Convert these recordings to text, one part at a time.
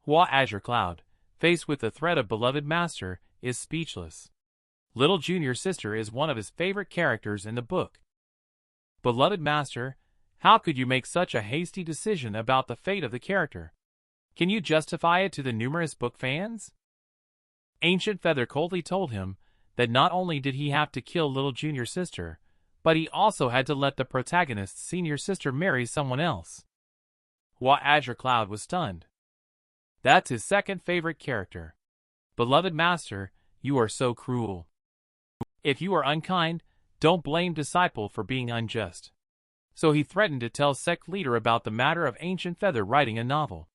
Hua Azure-Cloud, faced with the threat of beloved master, is speechless. Little junior sister is one of his favorite characters in the book. Beloved master, how could you make such a hasty decision about the fate of the character? Can you justify it to the numerous book fans? Ancient Feather coldly told him that not only did he have to kill little junior sister, but he also had to let the protagonist's senior sister marry someone else. Hua Azure-Cloud was stunned. That's his second favorite character. Beloved master, you are so cruel. If you are unkind, don't blame disciple for being unjust. So he threatened to tell sect leader about the matter of Ancient Feather writing a novel.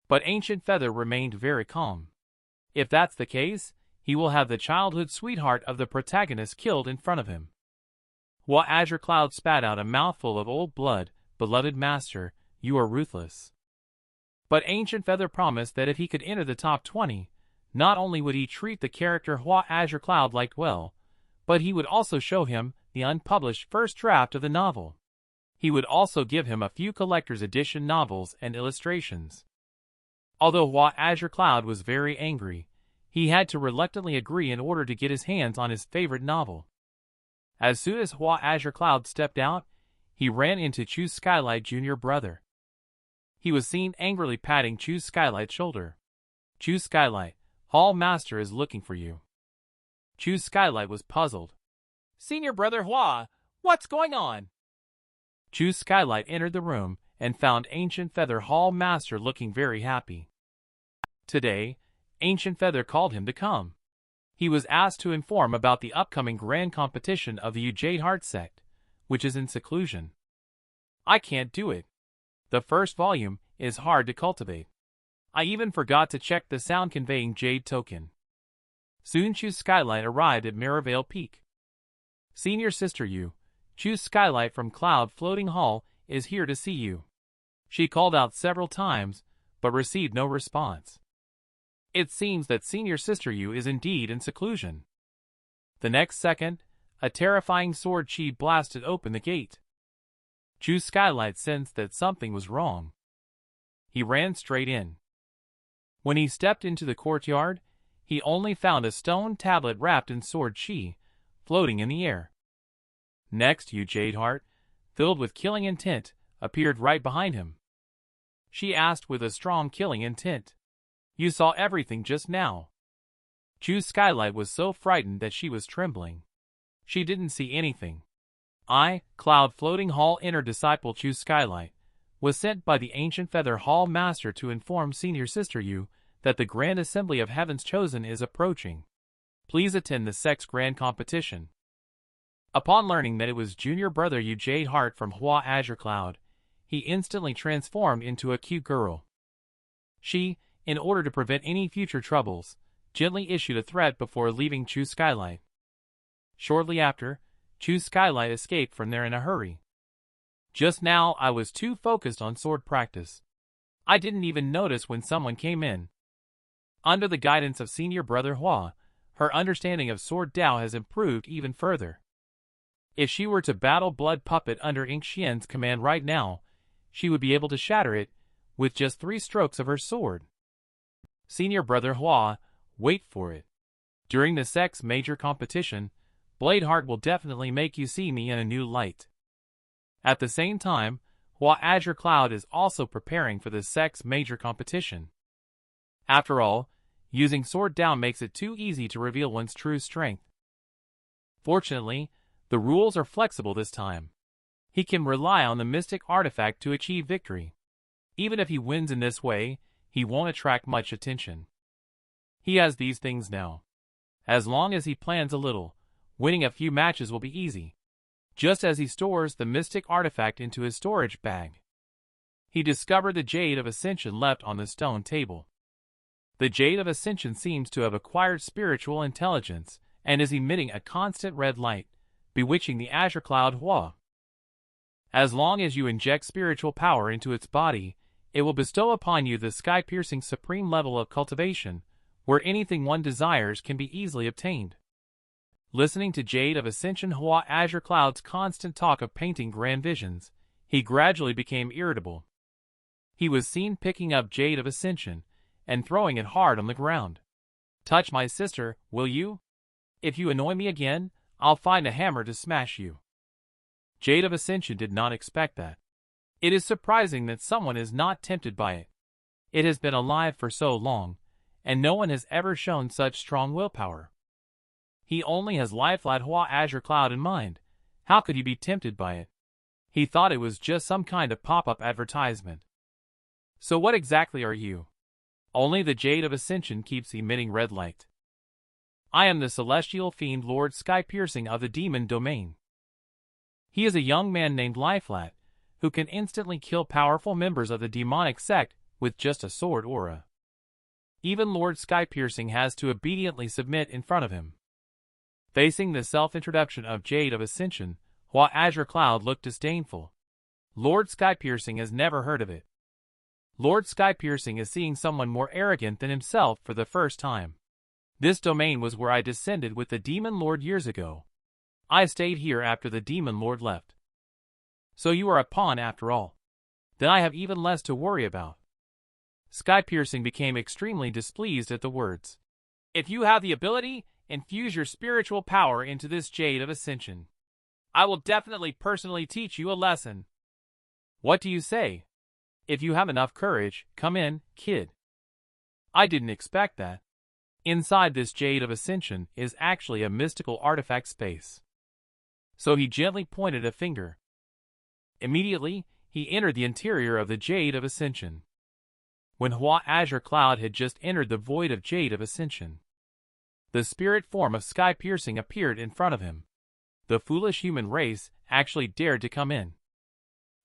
But Ancient Feather remained very calm. If that's the case, he will have the childhood sweetheart of the protagonist killed in front of him. Hua Azure-Cloud spat out a mouthful of old blood. Beloved master, you are ruthless. But Ancient Feather promised that if he could enter the top 20, not only would he treat the character Hua Azure-Cloud liked well, but he would also show him the unpublished first draft of the novel. He would also give him a few collector's edition novels and illustrations. Although Hua Azure-Cloud was very angry, he had to reluctantly agree in order to get his hands on his favorite novel. As soon as Hua Azure-Cloud stepped out, he ran into Chu Skylight Jr. brother. He was seen angrily patting Chu Skylight's shoulder. Chu Skylight, Hall Master is looking for you. Chu Skylight was puzzled. Senior brother Hua, what's going on? Chu Skylight entered the room and found Ancient Feather Hall Master looking very happy. Today, Ancient Feather called him to come. He was asked to inform about the upcoming grand competition of the Jade Heart sect, which is in seclusion. I can't do it. The first volume is hard to cultivate. I even forgot to check the sound-conveying Jade token. Soon Chu Skylight arrived at Mirrorvale Peak. Senior sister Yu, Chu Skylight from Cloud Floating Hall, is here to see you. She called out several times, but received no response. It seems that senior sister Yu is indeed in seclusion. The next second, a terrifying sword chi blasted open the gate. Chu Skylight sensed that something was wrong. He ran straight in. When he stepped into the courtyard, he only found a stone tablet wrapped in sword chi, floating in the air. Next, Yu Jade Heart, filled with killing intent, appeared right behind him. She asked with a strong killing intent. You saw everything just now. Chu Skylight was so frightened that she was trembling. She didn't see anything. Cloud Floating Hall Inner Disciple Chu Skylight, was sent by the Ancient Feather Hall Master to inform Senior Sister Yu that the Grand Assembly of Heaven's Chosen is approaching. Please attend the sect's grand competition. Upon learning that it was junior brother Yu Jade Heart from Hua Azure-Cloud, he instantly transformed into a cute girl. She, in order to prevent any future troubles, gently issued a threat before leaving Chu Skylight. Shortly after, Chu Skylight escaped from there in a hurry. Just now I was too focused on sword practice. I didn't even notice when someone came in. Under the guidance of senior brother Hua, her understanding of sword Dao has improved even further. If she were to battle Blood Puppet under Ink Xian's command right now, she would be able to shatter it with just 3 strokes of her sword. Senior brother Hua, wait for it. During the sect's major competition, Bladeheart will definitely make you see me in a new light. At the same time, Hua Azure-Cloud is also preparing for the sect's major competition. After all, using Sword Down makes it too easy to reveal one's true strength. Fortunately, the rules are flexible this time. He can rely on the mystic artifact to achieve victory. Even if he wins in this way, he won't attract much attention. He has these things now. As long as he plans a little, winning a few matches will be easy. Just as he stores the mystic artifact into his storage bag. He discovered the Jade of Ascension left on the stone table. The Jade of Ascension seems to have acquired spiritual intelligence and is emitting a constant red light, bewitching the Azure Cloud Hua. As long as you inject spiritual power into its body, it will bestow upon you the sky-piercing supreme level of cultivation, where anything one desires can be easily obtained. Listening to Jade of Ascension Hua Azure-Cloud's constant talk of painting grand visions, he gradually became irritable. He was seen picking up Jade of Ascension, and throwing it hard on the ground. Touch my sister, will you? If you annoy me again, I'll find a hammer to smash you. Jade of Ascension did not expect that. It is surprising that someone is not tempted by it. It has been alive for so long, and no one has ever shown such strong willpower. He only has lifelike Hua Azure-Cloud in mind. How could he be tempted by it? He thought it was just some kind of pop-up advertisement. So what exactly are you? Only the Jade of Ascension keeps emitting red light. I am the celestial fiend Lord Sky-Piercing of the demon domain. He is a young man named Lifelat, who can instantly kill powerful members of the demonic sect with just a sword aura. Even Lord Sky-Piercing has to obediently submit in front of him. Facing the self-introduction of Jade of Ascension, Hua Azure-Cloud looked disdainful. Lord Sky-Piercing has never heard of it. Lord Sky-Piercing is seeing someone more arrogant than himself for the first time. This domain was where I descended with the Demon Lord years ago. I stayed here after the Demon Lord left. So you are a pawn after all. Then I have even less to worry about. Sky-Piercing became extremely displeased at the words. If you have the ability, infuse your spiritual power into this Jade of Ascension. I will definitely personally teach you a lesson. What do you say? If you have enough courage, come in, kid. I didn't expect that. Inside this Jade of Ascension is actually a mystical artifact space. So he gently pointed a finger. Immediately, he entered the interior of the Jade of Ascension. When Hua Azure-Cloud had just entered the void of Jade of Ascension, the spirit form of Sky-Piercing appeared in front of him. The foolish human race actually dared to come in.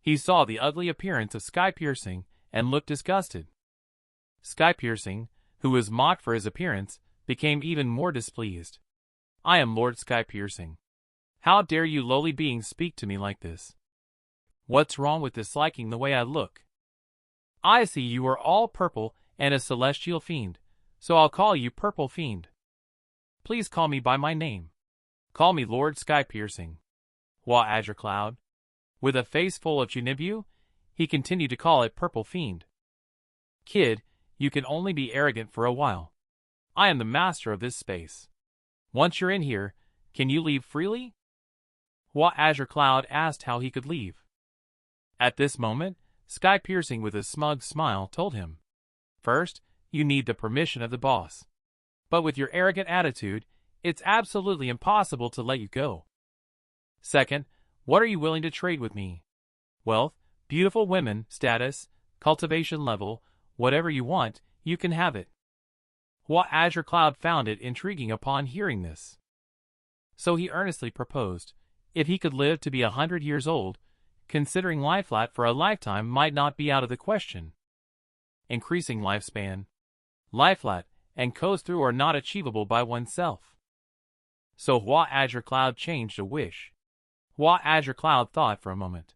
He saw the ugly appearance of Sky-Piercing and looked disgusted. Sky-Piercing, who was mocked for his appearance, became even more displeased. I am Lord Sky-Piercing. How dare you lowly beings speak to me like this? What's wrong with disliking the way I look? I see you are all purple and a celestial fiend, so I'll call you Purple Fiend. Please call me by my name. Call me Lord Sky-Piercing. Hua Azure-Cloud. With a face full of Chinibu, he continued to call it Purple Fiend. Kid, you can only be arrogant for a while. I am the master of this space. Once you're in here, can you leave freely? Hua Azure-Cloud asked how he could leave. At this moment, Sky-Piercing with a smug smile told him, first, you need the permission of the boss. But with your arrogant attitude, it's absolutely impossible to let you go. Second, what are you willing to trade with me? Wealth, beautiful women, status, cultivation level, whatever you want, you can have it. Hua Azure-Cloud found it intriguing upon hearing this. So he earnestly proposed, if he could live to be 100 years old, considering lifelat for a lifetime might not be out of the question. Increasing lifespan, lifelat, and coast through are not achievable by oneself. So Hua Azure-Cloud changed a wish. Hua Azure-Cloud thought for a moment.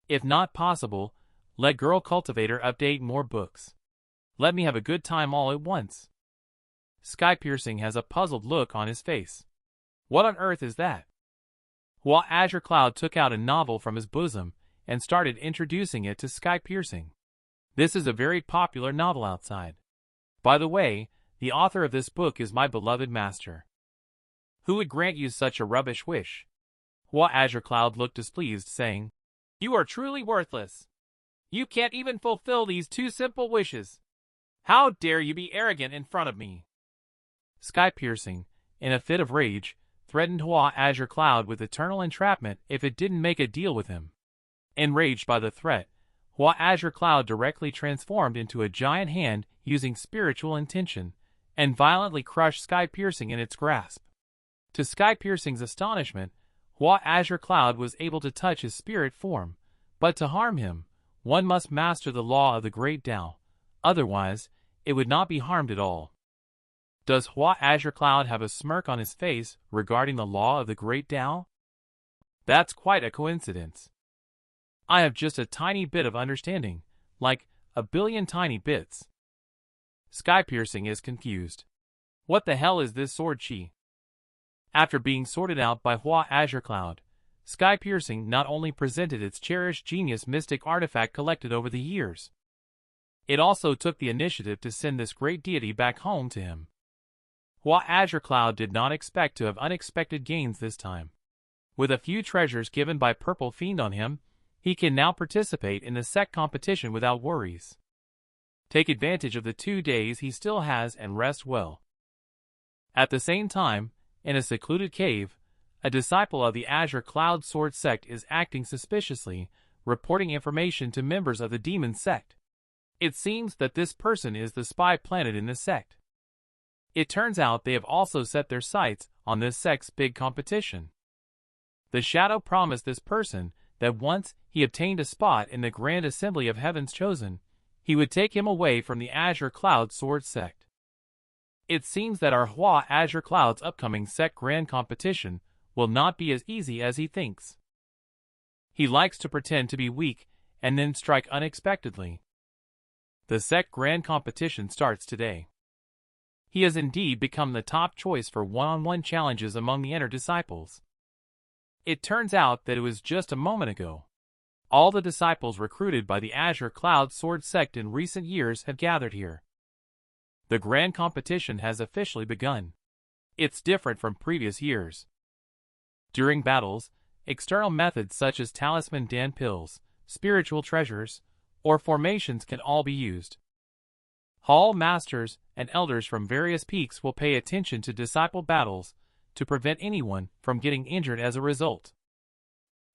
If not possible, let Girl Cultivator update more books. Let me have a good time all at once. Sky-Piercing has a puzzled look on his face. What on earth is that? Hua Azure-Cloud took out a novel from his bosom and started introducing it to Sky-Piercing. This is a very popular novel outside. By the way, the author of this book is my beloved master. Who would grant you such a rubbish wish? Hua Azure-Cloud looked displeased, saying, You are truly worthless. You can't even fulfill these two simple wishes. How dare you be arrogant in front of me? Sky-Piercing, in a fit of rage, threatened Hua Azure-Cloud with eternal entrapment if it didn't make a deal with him. Enraged by the threat, Hua Azure-Cloud directly transformed into a giant hand using spiritual intention, and violently crushed Sky-Piercing in its grasp. To Sky-Piercing's astonishment, Hua Azure-Cloud was able to touch his spirit form, but to harm him, one must master the law of the Great Tao, otherwise, it would not be harmed at all. Does Hua Azure-Cloud have a smirk on his face regarding the law of the Great Tao? That's quite a coincidence. I have just a tiny bit of understanding, like a billion tiny bits. Sky-Piercing is confused. What the hell is this sword chi? After being sorted out by Hua Azure-Cloud, Sky-Piercing not only presented its cherished genius mystic artifact collected over the years. It also took the initiative to send this great deity back home to him. Hua Azure-Cloud did not expect to have unexpected gains this time. With a few treasures given by Purple Fiend on him, he can now participate in the sect competition without worries. Take advantage of the 2 days he still has and rest well. At the same time, in a secluded cave, a disciple of the Azure-Cloud Sword Sect is acting suspiciously, reporting information to members of the demon sect. It seems that this person is the spy planted in the sect. It turns out they have also set their sights on this sect's big competition. The shadow promised this person that once he obtained a spot in the Grand Assembly of Heaven's Chosen, he would take him away from the Azure-Cloud Sword Sect. It seems that our Hua Azure-Cloud's upcoming sect grand competition will not be as easy as he thinks. He likes to pretend to be weak and then strike unexpectedly. The sect grand competition starts today. He has indeed become the top choice for one-on-one challenges among the inner disciples. It turns out that it was just a moment ago. All the disciples recruited by the Azure-Cloud Sword Sect in recent years have gathered here. The grand competition has officially begun. It's different from previous years. During battles, external methods such as talisman Dan pills, spiritual treasures, or formations can all be used. Hall masters and elders from various peaks will pay attention to disciple battles to prevent anyone from getting injured as a result.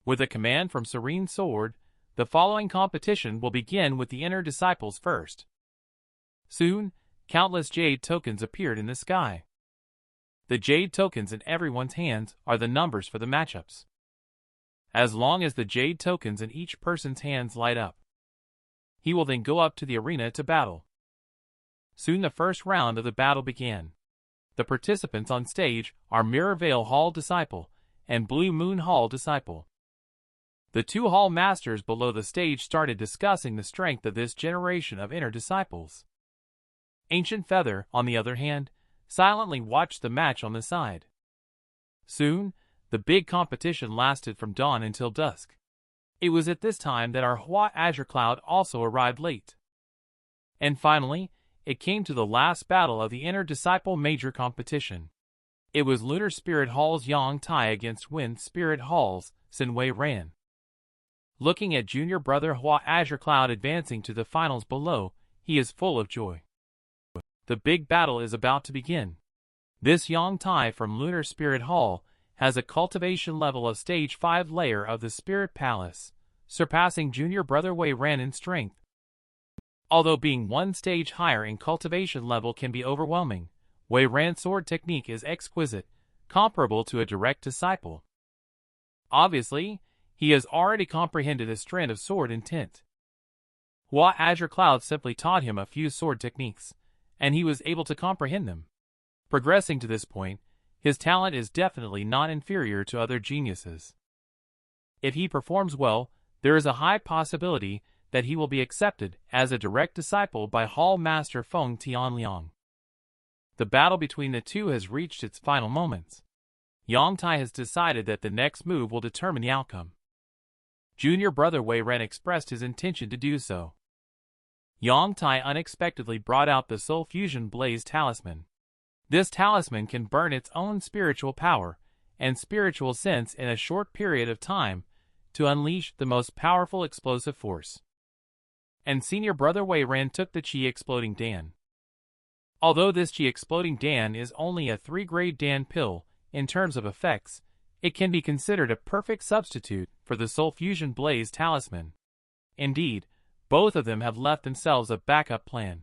With a command from Serene Sword, the following competition will begin with the inner disciples first. Soon, countless jade tokens appeared in the sky. The jade tokens in everyone's hands are the numbers for the matchups. As long as the jade tokens in each person's hands light up, he will then go up to the arena to battle. Soon the first round of the battle began. The participants on stage are Mirror Veil Hall Disciple and Blue Moon Hall Disciple. The 2 hall masters below the stage started discussing the strength of this generation of inner disciples. Ancient Feather, on the other hand, silently watched the match on the side. Soon, the big competition lasted from dawn until dusk. It was at this time that our Hua Azure-Cloud also arrived late. And finally, it came to the last battle of the inner disciple major competition. It was Lunar Spirit Hall's Yang Tai against Wind Spirit Hall's Sin Wei Ran. Looking at junior brother Hua Azure-Cloud advancing to the finals below, he is full of joy. The big battle is about to begin. This Yang Tai from Lunar Spirit Hall has a cultivation level of stage 5 layer of the Spirit Palace, surpassing junior brother Wei Ran in strength. Although being one stage higher in cultivation level can be overwhelming, Wei Ran's sword technique is exquisite, comparable to a direct disciple. Obviously, he has already comprehended a strand of sword intent. Hua Azure-Cloud simply taught him a few sword techniques, and he was able to comprehend them. Progressing to this point, his talent is definitely not inferior to other geniuses. If he performs well, there is a high possibility that he will be accepted as a direct disciple by Hall Master Feng Tianliang. The battle between the two has reached its final moments. Yang Tai has decided that the next move will determine the outcome. Junior brother Wei Ran expressed his intention to do so. Yang Tai unexpectedly brought out the Soul Fusion Blaze Talisman. This talisman can burn its own spiritual power and spiritual sense in a short period of time to unleash the most powerful explosive force. And senior brother Wei Ran took the Qi Exploding Dan. Although this Qi Exploding Dan is only a 3-grade Dan pill in terms of effects, it can be considered a perfect substitute for the Soul Fusion Blaze Talisman. Indeed, both of them have left themselves a backup plan.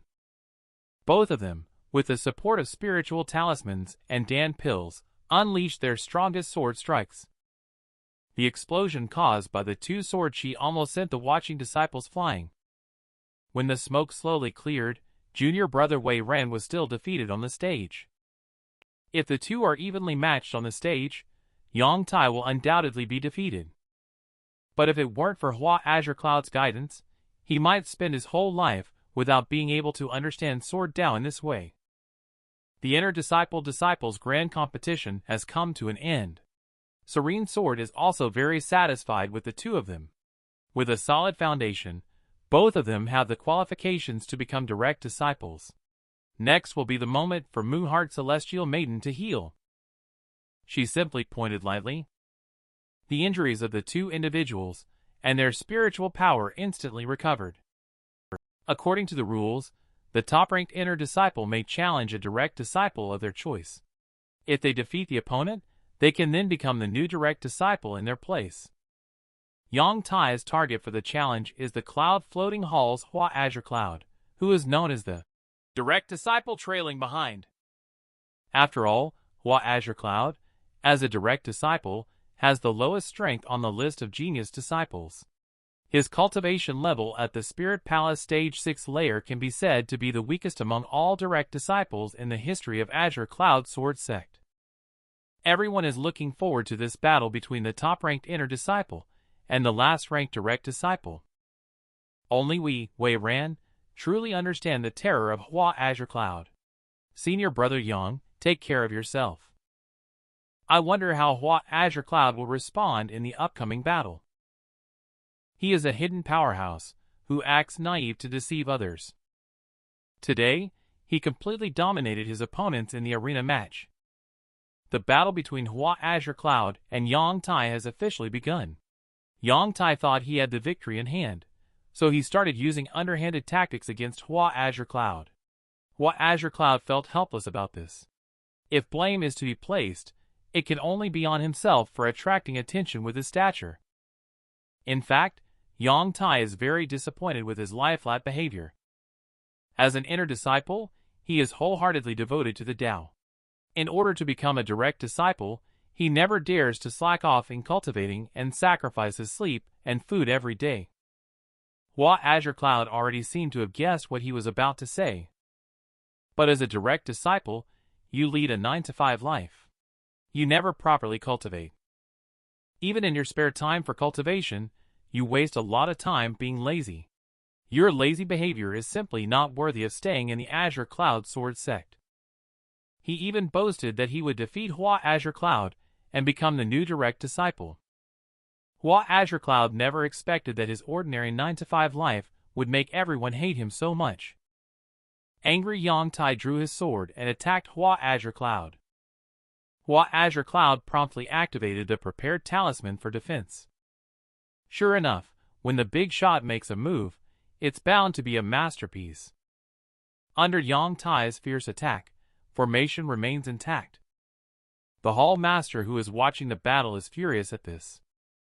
Both of them, with the support of spiritual talismans and Dan pills, unleashed their strongest sword strikes. The explosion caused by the 2 sword Qi almost sent the watching disciples flying. When the smoke slowly cleared, junior brother Wei Ran was still defeated on the stage. If the two are evenly matched on the stage, Yang Tai will undoubtedly be defeated. But if it weren't for Hua Azure-Cloud's guidance, he might spend his whole life without being able to understand Sword Dao in this way. The inner disciples grand competition has come to an end. Serene Sword is also very satisfied with the two of them. With a solid foundation, Both of them have the qualifications to become direct disciples. Next will be the moment for Moonheart Celestial Maiden to heal. She simply pointed lightly. The injuries of the two individuals and their spiritual power instantly recovered. According to the rules, the top-ranked inner disciple may challenge a direct disciple of their choice. If they defeat the opponent, they can then become the new direct disciple in their place. Yang Tai's target for the challenge is the cloud-floating hall's Hua Azure-Cloud, who is known as the direct disciple trailing behind. After all, Hua Azure-Cloud, as a direct disciple, has the lowest strength on the list of genius disciples. His cultivation level at the Spirit Palace Stage 6 layer can be said to be the weakest among all direct disciples in the history of Azure-Cloud Sword Sect. Everyone is looking forward to this battle between the top-ranked inner disciple and the last-ranked direct disciple. Only we, Wei Ran, truly understand the terror of Hua Azure-Cloud. Senior Brother Yang, take care of yourself. I wonder how Hua Azure-Cloud will respond in the upcoming battle. He is a hidden powerhouse, who acts naive to deceive others. Today, he completely dominated his opponents in the arena match. The battle between Hua Azure-Cloud and Yang Tai has officially begun. Yang Tai thought he had the victory in hand, so he started using underhanded tactics against Hua Azure-Cloud. Hua Azure-Cloud felt helpless about this. If blame is to be placed, it can only be on himself for attracting attention with his stature. In fact, Yang Tai is very disappointed with his lie-flat behavior. As an inner disciple, he is wholeheartedly devoted to the Tao. In order to become a direct disciple, he never dares to slack off in cultivating and sacrifice his sleep and food every day. Hua Azure-Cloud already seemed to have guessed what he was about to say. But as a direct disciple, you lead a 9-to-5 life. You never properly cultivate. Even in your spare time for cultivation, you waste a lot of time being lazy. Your lazy behavior is simply not worthy of staying in the Azure-Cloud Sword Sect. He even boasted that he would defeat Hua Azure-Cloud and become the new direct disciple. Hua Azure-Cloud never expected that his ordinary 9-to-5 life would make everyone hate him so much. Angry Yang Tai drew his sword and attacked Hua Azure-Cloud. Hua Azure-Cloud promptly activated the prepared talisman for defense. Sure enough, when the big shot makes a move, it's bound to be a masterpiece. Under Yang Tai's fierce attack, formation remains intact. The Hall Master who is watching the battle is furious at this.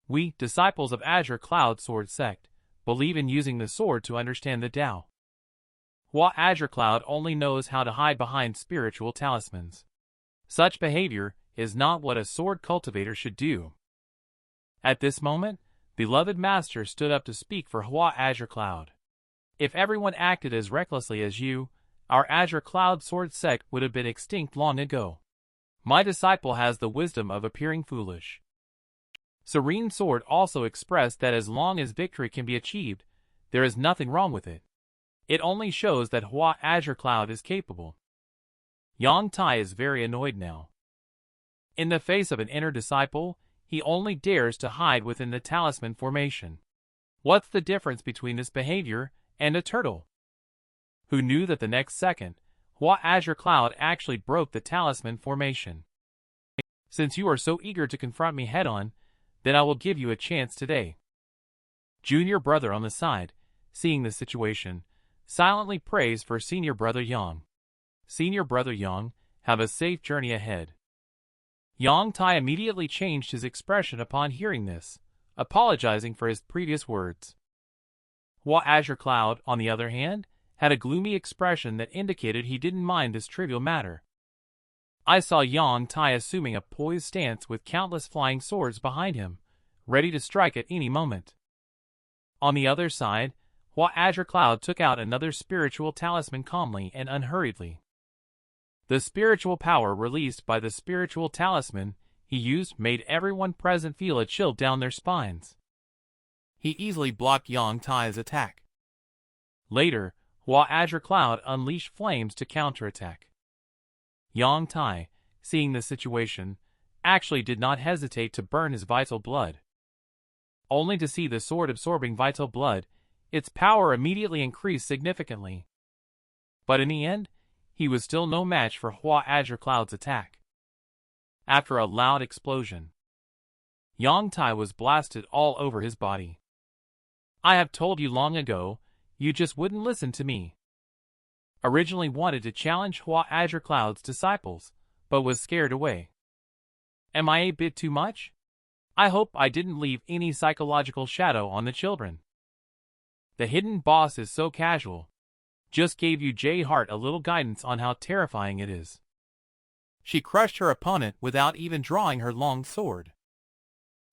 We, disciples of Azure-Cloud Sword Sect, believe in using the sword to understand the Tao. Hua Azure-Cloud only knows how to hide behind spiritual talismans. Such behavior is not what a sword cultivator should do. At this moment, beloved Master stood up to speak for Hua Azure-Cloud. If everyone acted as recklessly as you, our Azure-Cloud Sword Sect would have been extinct long ago. My disciple has the wisdom of appearing foolish. Serene Sword also expressed that as long as victory can be achieved, there is nothing wrong with it. It only shows that Hua Azure-Cloud is capable. Yang Tai is very annoyed now. In the face of an inner disciple, he only dares to hide within the talisman formation. What's the difference between this behavior and a turtle? Who knew that the next second, Hua Azure-Cloud actually broke the talisman formation. Since you are so eager to confront me head-on, then I will give you a chance today. Junior brother on the side, seeing the situation, silently prays for Senior Brother Yang. Senior Brother Yang, have a safe journey ahead. Yang Tai immediately changed his expression upon hearing this, apologizing for his previous words. Hua Azure-Cloud, on the other hand, had a gloomy expression that indicated he didn't mind this trivial matter. I saw Yang Tai assuming a poised stance with countless flying swords behind him, ready to strike at any moment. On the other side, Hua Azure-Cloud took out another spiritual talisman calmly and unhurriedly. The spiritual power released by the spiritual talisman he used made everyone present feel a chill down their spines. He easily blocked Yang Tai's attack. Later, Hua Azure-Cloud unleashed flames to counterattack. Yang Tai, seeing the situation, actually did not hesitate to burn his vital blood. Only to see the sword absorbing vital blood, its power immediately increased significantly. But in the end, he was still no match for Hua Azure-Cloud's attack. After a loud explosion, Yang Tai was blasted all over his body. I have told you long ago, you just wouldn't listen to me. Originally wanted to challenge Hua Azure-Cloud's disciples, but was scared away. Am I a bit too much? I hope I didn't leave any psychological shadow on the children. The hidden boss is so casual. Just gave you J Hart a little guidance on how terrifying it is. She crushed her opponent without even drawing her long sword.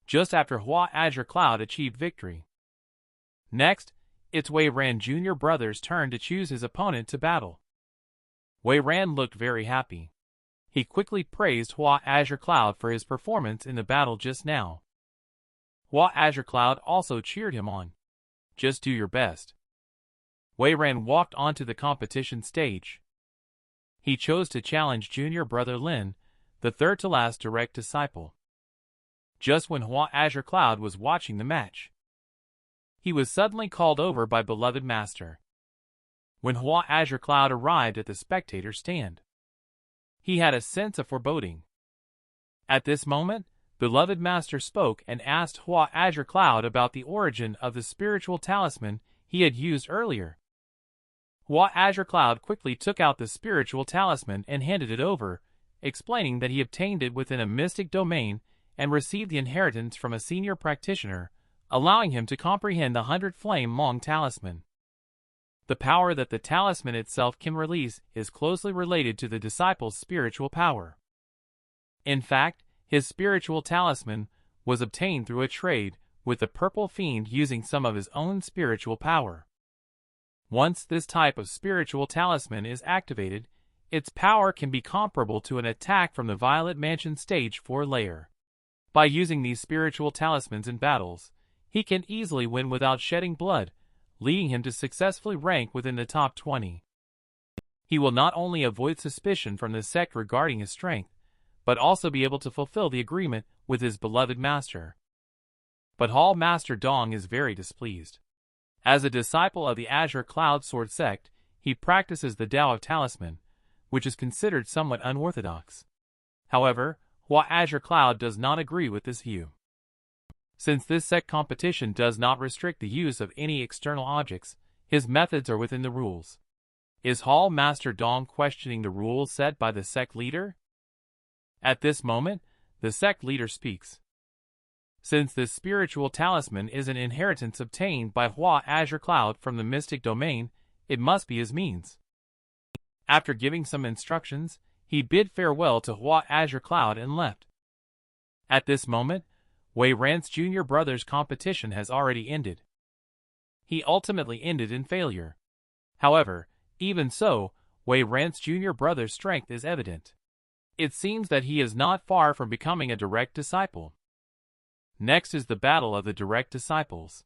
Just after Hua Azure-Cloud achieved victory. Next, it's Wei Ran Jr. brother's turn to choose his opponent to battle. Wei Ran looked very happy. He quickly praised Hua Azure-Cloud for his performance in the battle just now. Hua Azure-Cloud also cheered him on. Just do your best. Wei Ran walked onto the competition stage. He chose to challenge junior brother Lin, the third to last direct disciple. Just when Hua Azure-Cloud was watching the match, he was suddenly called over by beloved master. When Hua Azure-Cloud arrived at the spectator stand, he had a sense of foreboding. At this moment, beloved master spoke and asked Hua Azure-Cloud about the origin of the spiritual talisman he had used earlier. Hua Azure-Cloud quickly took out the spiritual talisman and handed it over, explaining that he obtained it within a mystic domain and received the inheritance from a senior practitioner, allowing him to comprehend the 100-flame-long talisman. The power that the talisman itself can release is closely related to the disciple's spiritual power. In fact, his spiritual talisman was obtained through a trade with the purple fiend using some of his own spiritual power. Once this type of spiritual talisman is activated, its power can be comparable to an attack from the Violet Mansion Stage 4 layer. By using these spiritual talismans in battles, he can easily win without shedding blood, leading him to successfully rank within the top 20. He will not only avoid suspicion from the sect regarding his strength, but also be able to fulfill the agreement with his beloved master. But Hall Master Dong is very displeased. As a disciple of the Azure-Cloud Sword Sect, he practices the Tao of Talisman, which is considered somewhat unorthodox. However, Hua Azure-Cloud does not agree with this view. Since this sect competition does not restrict the use of any external objects, his methods are within the rules. Is Hall Master Dong questioning the rules set by the sect leader? At this moment, the sect leader speaks. Since this spiritual talisman is an inheritance obtained by Hua Azure-Cloud from the mystic domain, it must be his means. After giving some instructions, he bid farewell to Hua Azure-Cloud and left. At this moment, Wei Ran's junior brother's competition has already ended. He ultimately ended in failure. However, even so, Wei Ran's junior brother's strength is evident. It seems that he is not far from becoming a direct disciple. Next is the battle of the direct disciples.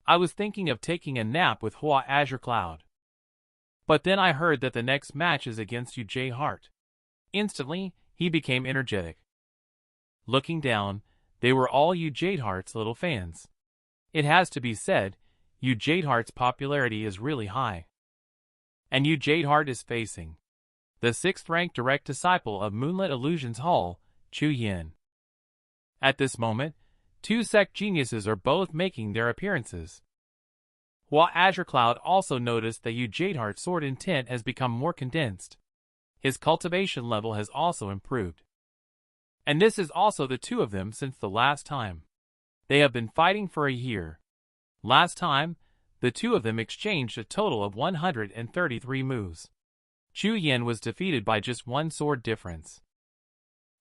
I was thinking of taking a nap with Hua Azure-Cloud. But then I heard that the next match is against you J Hart. Instantly, he became energetic. Looking down, they were all you Jade Heart's little fans. It has to be said, you Jade Heart's popularity is really high. And you Jade Heart is facing the 6th-ranked direct disciple of Moonlit Illusions Hall, Qingyun. At this moment, 2 sect geniuses are both making their appearances. Hua Azure-Cloud also noticed that you Jade Heart's sword intent has become more condensed. His cultivation level has also improved. And this is also the 2 of them since the last time. They have been fighting for a year. Last time, the 2 of them exchanged a total of 133 moves. Qingyun was defeated by just 1 sword difference.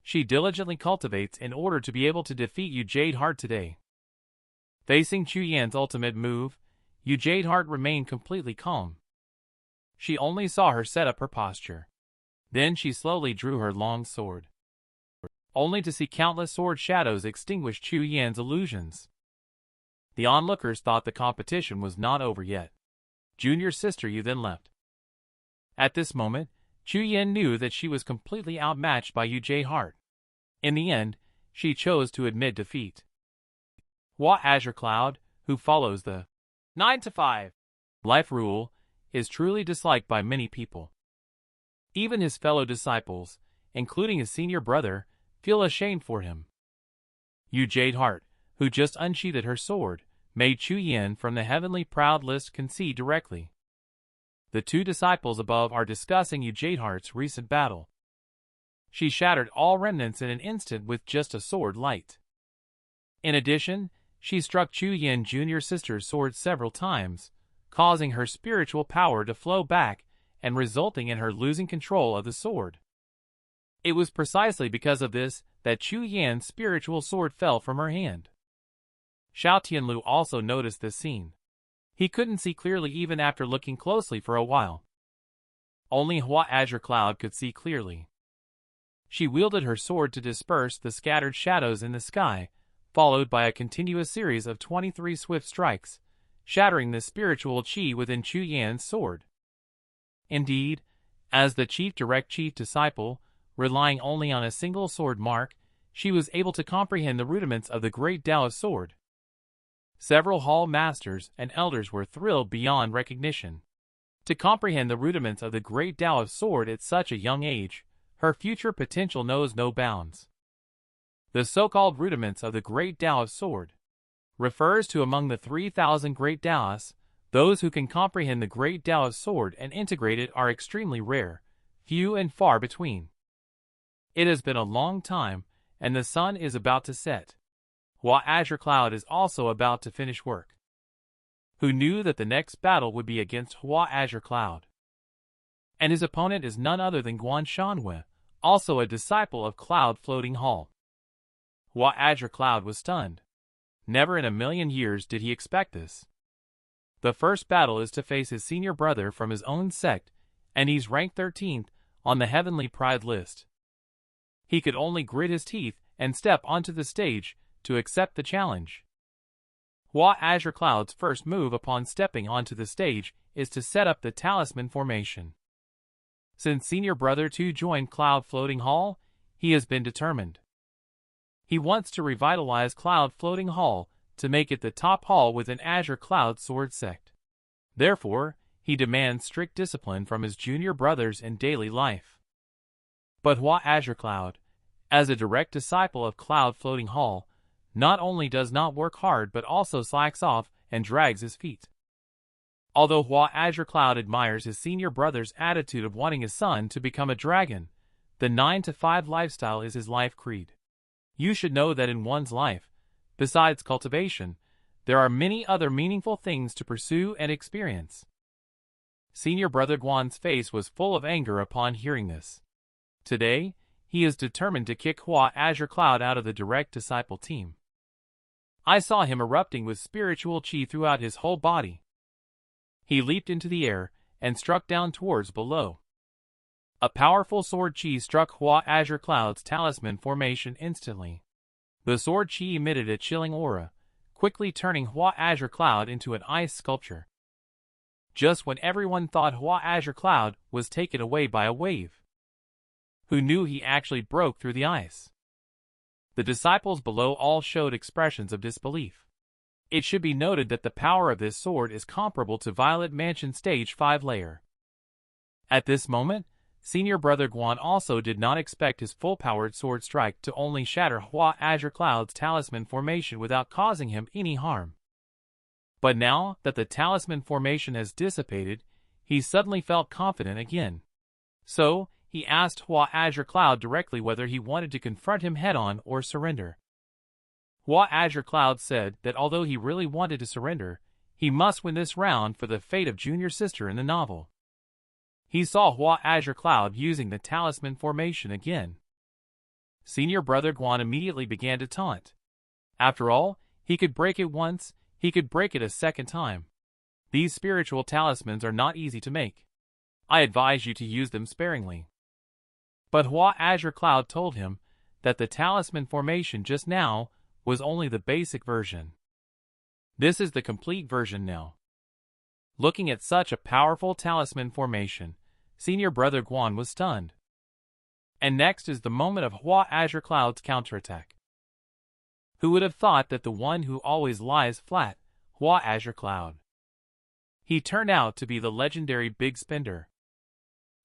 She diligently cultivates in order to be able to defeat you Jade Heart today. Facing Qingyun's ultimate move, you Jade Heart remained completely calm. She only saw her set up her posture. Then she slowly drew her long sword, only to see countless sword shadows extinguish Qingyun's illusions. The onlookers thought the competition was not over yet. Junior sister you then left. At this moment, Qingyun knew that she was completely outmatched by Yu Jade Heart. In the end, she chose to admit defeat. Hua Azure-Cloud, who follows the 9 to 5 life rule is truly disliked by many people. Even his fellow disciples, including his senior brother, feel ashamed for him. Yu Jade-Heart, who just unsheathed her sword, made Qingyun from the heavenly proud list concede directly. The two disciples above are discussing Yu Jade-Heart's recent battle. She shattered all remnants in an instant with just a sword light. In addition, she struck Qingyun Jr.'s sister's sword several times, causing her spiritual power to flow back and resulting in her losing control of the sword. It was precisely because of this that Qingyun's spiritual sword fell from her hand. Xiao Tianlu also noticed this scene. He couldn't see clearly even after looking closely for a while. Only Hua Azure-Cloud could see clearly. She wielded her sword to disperse the scattered shadows in the sky, followed by a continuous series of 23 swift strikes, shattering the spiritual chi within Qingyun's sword. Indeed, as the direct chief disciple, relying only on a single sword mark, she was able to comprehend the rudiments of the great Taoist sword. Several hall masters and elders were thrilled beyond recognition. To comprehend the rudiments of the great Taoist sword at such a young age, her future potential knows no bounds. The so-called rudiments of the great Taoist sword refers to among the 3,000 great Taoists, those who can comprehend the great Taoist sword and integrate it are extremely rare, few and far between. It has been a long time, and the sun is about to set. Hua Azure-Cloud is also about to finish work. Who knew that the next battle would be against Hua Azure-Cloud? And his opponent is none other than Guan Shanhui, also a disciple of Cloud Floating Hall. Hua Azure-Cloud was stunned. Never in a million years did he expect this. The first battle is to face his senior brother from his own sect, and he's ranked 13th on the Heavenly Pride list. He could only grit his teeth and step onto the stage to accept the challenge. Hua Azure-Cloud's first move upon stepping onto the stage is to set up the talisman formation. Since senior brother 2 joined Cloud Floating Hall, he has been determined. He wants to revitalize Cloud Floating Hall to make it the top hall within Azure-Cloud Sword Sect. Therefore, he demands strict discipline from his junior brothers in daily life. But Hua Azure-Cloud, as a direct disciple of Cloud Floating Hall, not only does not work hard but also slacks off and drags his feet. Although Hua Azure-Cloud admires his senior brother's attitude of wanting his son to become a dragon, the 9 to 5 lifestyle is his life creed. You should know that in one's life, besides cultivation, there are many other meaningful things to pursue and experience. Senior brother Guan's face was full of anger upon hearing this. Today, he is determined to kick Hua Azure-Cloud out of the direct disciple team. I saw him erupting with spiritual chi throughout his whole body. He leaped into the air and struck down towards below. A powerful sword chi struck Hua Azure-Cloud's talisman formation instantly. The sword chi emitted a chilling aura, quickly turning Hua Azure-Cloud into an ice sculpture. Just when everyone thought Hua Azure-Cloud was taken away by a wave. Who knew he actually broke through the ice? The disciples below all showed expressions of disbelief. It should be noted that the power of this sword is comparable to Violet Mansion Stage 5 layer. At this moment, senior brother Guan also did not expect his full-powered sword strike to only shatter Hua Azure-Cloud's talisman formation without causing him any harm. But now that the talisman formation has dissipated, he suddenly felt confident again. So, he asked Hua Azure-Cloud directly whether he wanted to confront him head-on or surrender. Hua Azure-Cloud said that although he really wanted to surrender, he must win this round for the fate of junior sister in the novel. He saw Hua Azure-Cloud using the talisman formation again. Senior brother Guan immediately began to taunt. After all, he could break it once, he could break it a second time. These spiritual talismans are not easy to make. I advise you to use them sparingly. But Hua Azure-Cloud told him that the talisman formation just now was only the basic version. This is the complete version now. Looking at such a powerful talisman formation, senior brother Guan was stunned. And next is the moment of Hua Azure-Cloud's counterattack. Who would have thought that the one who always lies flat, Hua Azure-Cloud, he turned out to be the legendary Big Spender.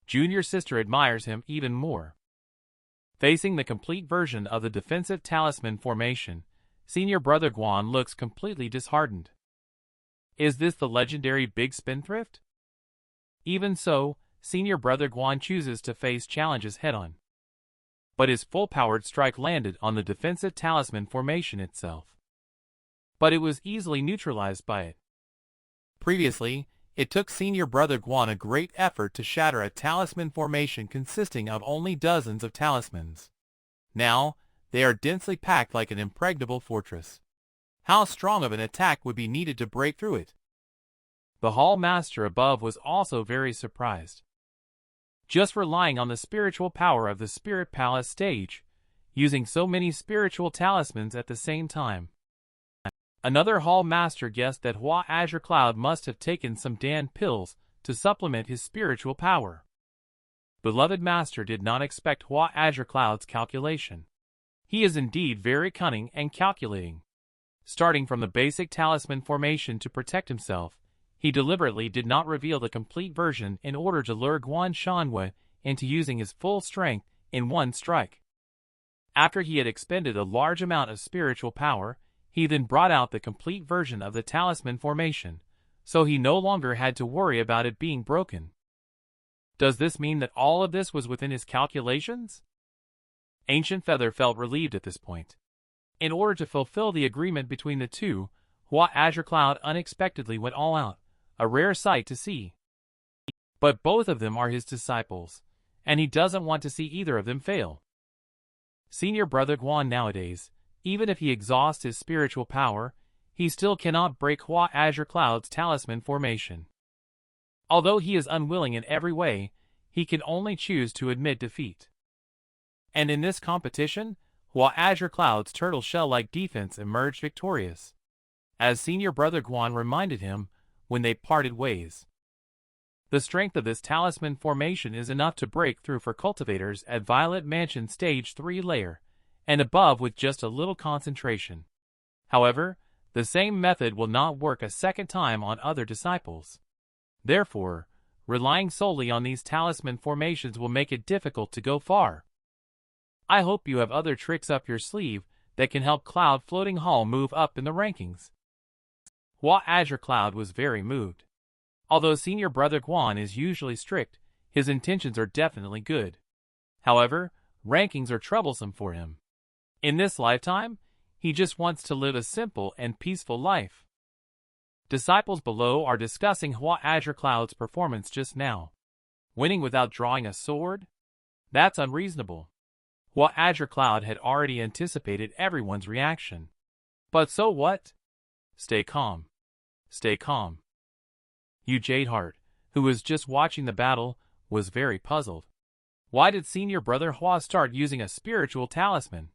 Junior sister admires him even more. Facing the complete version of the defensive talisman formation, senior brother Guan looks completely disheartened. Is this the legendary Big Spendthrift? Even so, senior brother Guan chooses to face challenges head-on. But his full-powered strike landed on the defensive talisman formation itself. But it was easily neutralized by it. Previously, it took senior brother Guan a great effort to shatter a talisman formation consisting of only dozens of talismans. Now, they are densely packed like an impregnable fortress. How strong of an attack would be needed to break through it? The Hall Master above was also very surprised. Just relying on the spiritual power of the Spirit Palace stage, using so many spiritual talismans at the same time. Another Hall Master guessed that Hua Azure-Cloud must have taken some Dan pills to supplement his spiritual power. Beloved Master did not expect Hua Azure-Cloud's calculation. He is indeed very cunning and calculating. Starting from the basic talisman formation to protect himself, he deliberately did not reveal the complete version in order to lure Guan Shanwei into using his full strength in one strike. After he had expended a large amount of spiritual power, he then brought out the complete version of the talisman formation, so he no longer had to worry about it being broken. Does this mean that all of this was within his calculations? Ancient Feather felt relieved at this point. In order to fulfill the agreement between the two, Hua Azure-Cloud unexpectedly went all out, a rare sight to see. But both of them are his disciples, and he doesn't want to see either of them fail. Senior brother Guan nowadays, even if he exhausts his spiritual power, he still cannot break Hua Azure-Cloud's talisman formation. Although he is unwilling in every way, he can only choose to admit defeat. And in this competition, Hua Azure-Cloud's turtle shell-like defense emerged victorious, as senior brother Guan reminded him when they parted ways. The strength of this talisman formation is enough to break through for cultivators at Violet Mansion Stage 3 layer, and above with just a little concentration. However, the same method will not work a second time on other disciples. Therefore, relying solely on these talisman formations will make it difficult to go far. I hope you have other tricks up your sleeve that can help Cloud Floating Hall move up in the rankings. Hua Azure-Cloud was very moved. Although senior brother Guan is usually strict, his intentions are definitely good. However, rankings are troublesome for him. In this lifetime, he just wants to live a simple and peaceful life. Disciples below are discussing Hua Azure-Cloud's performance just now. Winning without drawing a sword? That's unreasonable. Hua Azure-Cloud had already anticipated everyone's reaction. But so what? Stay calm. Stay calm. Yu Jadeheart, who was just watching the battle, was very puzzled. Why did senior brother Hua start using a spiritual talisman?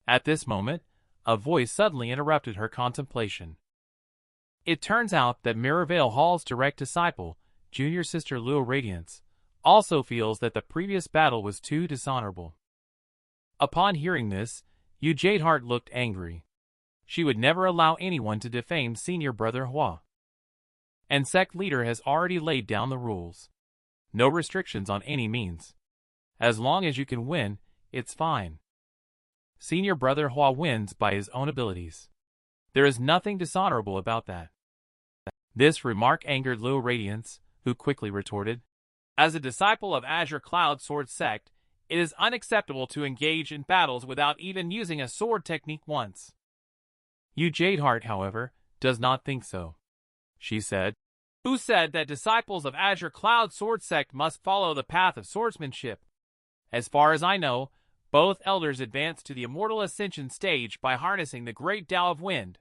At this moment, a voice suddenly interrupted her contemplation. It turns out that Mirrorvale Hall's direct disciple, junior sister Luo Radiance, also feels that the previous battle was too dishonorable. Upon hearing this, Yu Jadeheart looked angry. She would never allow anyone to defame senior brother Hua. And sect leader has already laid down the rules. No restrictions on any means. As long as you can win, it's fine. Senior brother Hua wins by his own abilities. There is nothing dishonorable about that. This remark angered Luo Radiance, who quickly retorted, as a disciple of Azure-Cloud Sword Sect, it is unacceptable to engage in battles without even using a sword technique once. Yu Jadeheart, however, does not think so. She said, who said that disciples of Azure-Cloud Sword Sect must follow the path of swordsmanship? As far as I know, both elders advanced to the immortal ascension stage by harnessing the great Tao of Wind.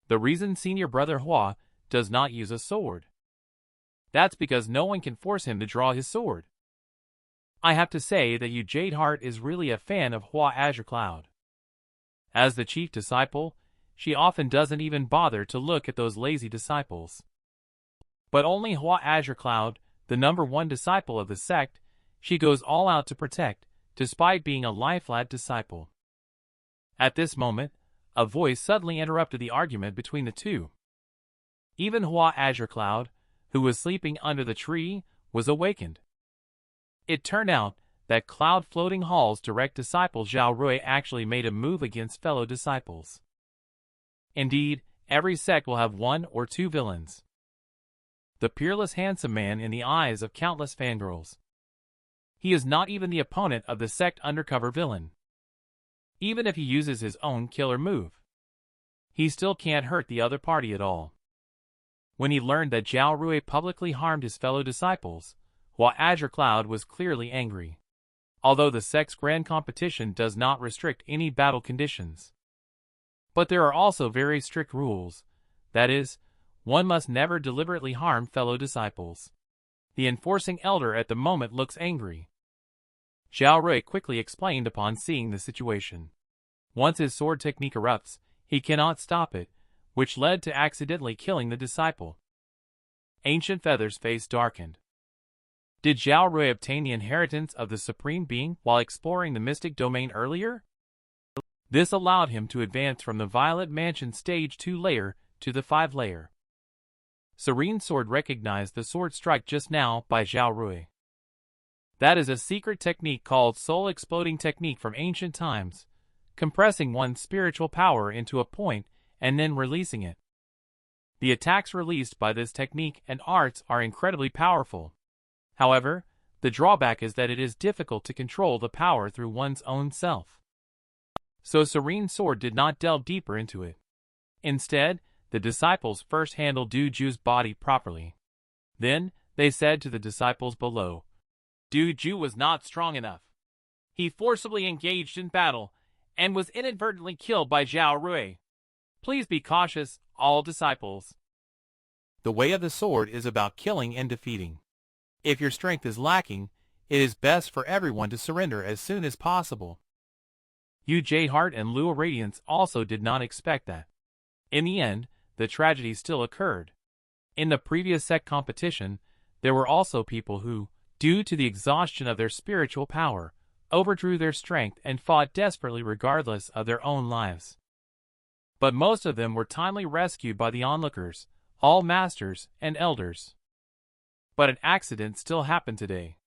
The reason senior brother Hua does not use a sword. That's because no one can force him to draw his sword. I have to say that Yu Jadeheart is really a fan of Hua Azure-Cloud. As the chief disciple, she often doesn't even bother to look at those lazy disciples. But only Hua Azure-Cloud, the #1 disciple of the sect, she goes all out to protect, despite being a lie-flat disciple. At this moment, a voice suddenly interrupted the argument between the two. Even Hua Azure-Cloud, who was sleeping under the tree, was awakened. It turned out that Cloud Floating Hall's direct disciple Zhao Rui actually made a move against fellow disciples. Indeed, every sect will have one or two villains. The peerless handsome man in the eyes of countless fangirls. He is not even the opponent of the sect undercover villain. Even if he uses his own killer move, he still can't hurt the other party at all. When he learned that Zhao Rui publicly harmed his fellow disciples, Hua Azure-Cloud was clearly angry. Although the sect's grand competition does not restrict any battle conditions. But there are also very strict rules. That is, one must never deliberately harm fellow disciples. The enforcing elder at the moment looks angry. Zhao Rui quickly explained upon seeing the situation. Once his sword technique erupts, he cannot stop it, which led to accidentally killing the disciple. Ancient Feather's face darkened. Did Zhao Rui obtain the inheritance of the Supreme Being while exploring the mystic domain earlier? This allowed him to advance from the Violet Mansion Stage 2 layer to the 5 layer. Serene Sword recognized the sword strike just now by Zhao Rui. That is a secret technique called Soul Exploding Technique from ancient times, compressing one's spiritual power into a point and then releasing it. The attacks released by this technique and arts are incredibly powerful. However, the drawback is that it is difficult to control the power through one's own self. So Serene Sword did not delve deeper into it. Instead, the disciples first handled Du Ju's body properly. Then, they said to the disciples below, Du Ju was not strong enough. He forcibly engaged in battle, and was inadvertently killed by Zhao Rui. Please be cautious, all disciples. The way of the sword is about killing and defeating. If your strength is lacking, it is best for everyone to surrender as soon as possible. Yu Jade-Heart and Lua Radiance also did not expect that. In the end, the tragedy still occurred. In the previous sect competition, there were also people who, due to the exhaustion of their spiritual power, overdrew their strength and fought desperately regardless of their own lives. But most of them were timely rescued by the onlookers, all masters and elders. But an accident still happened today.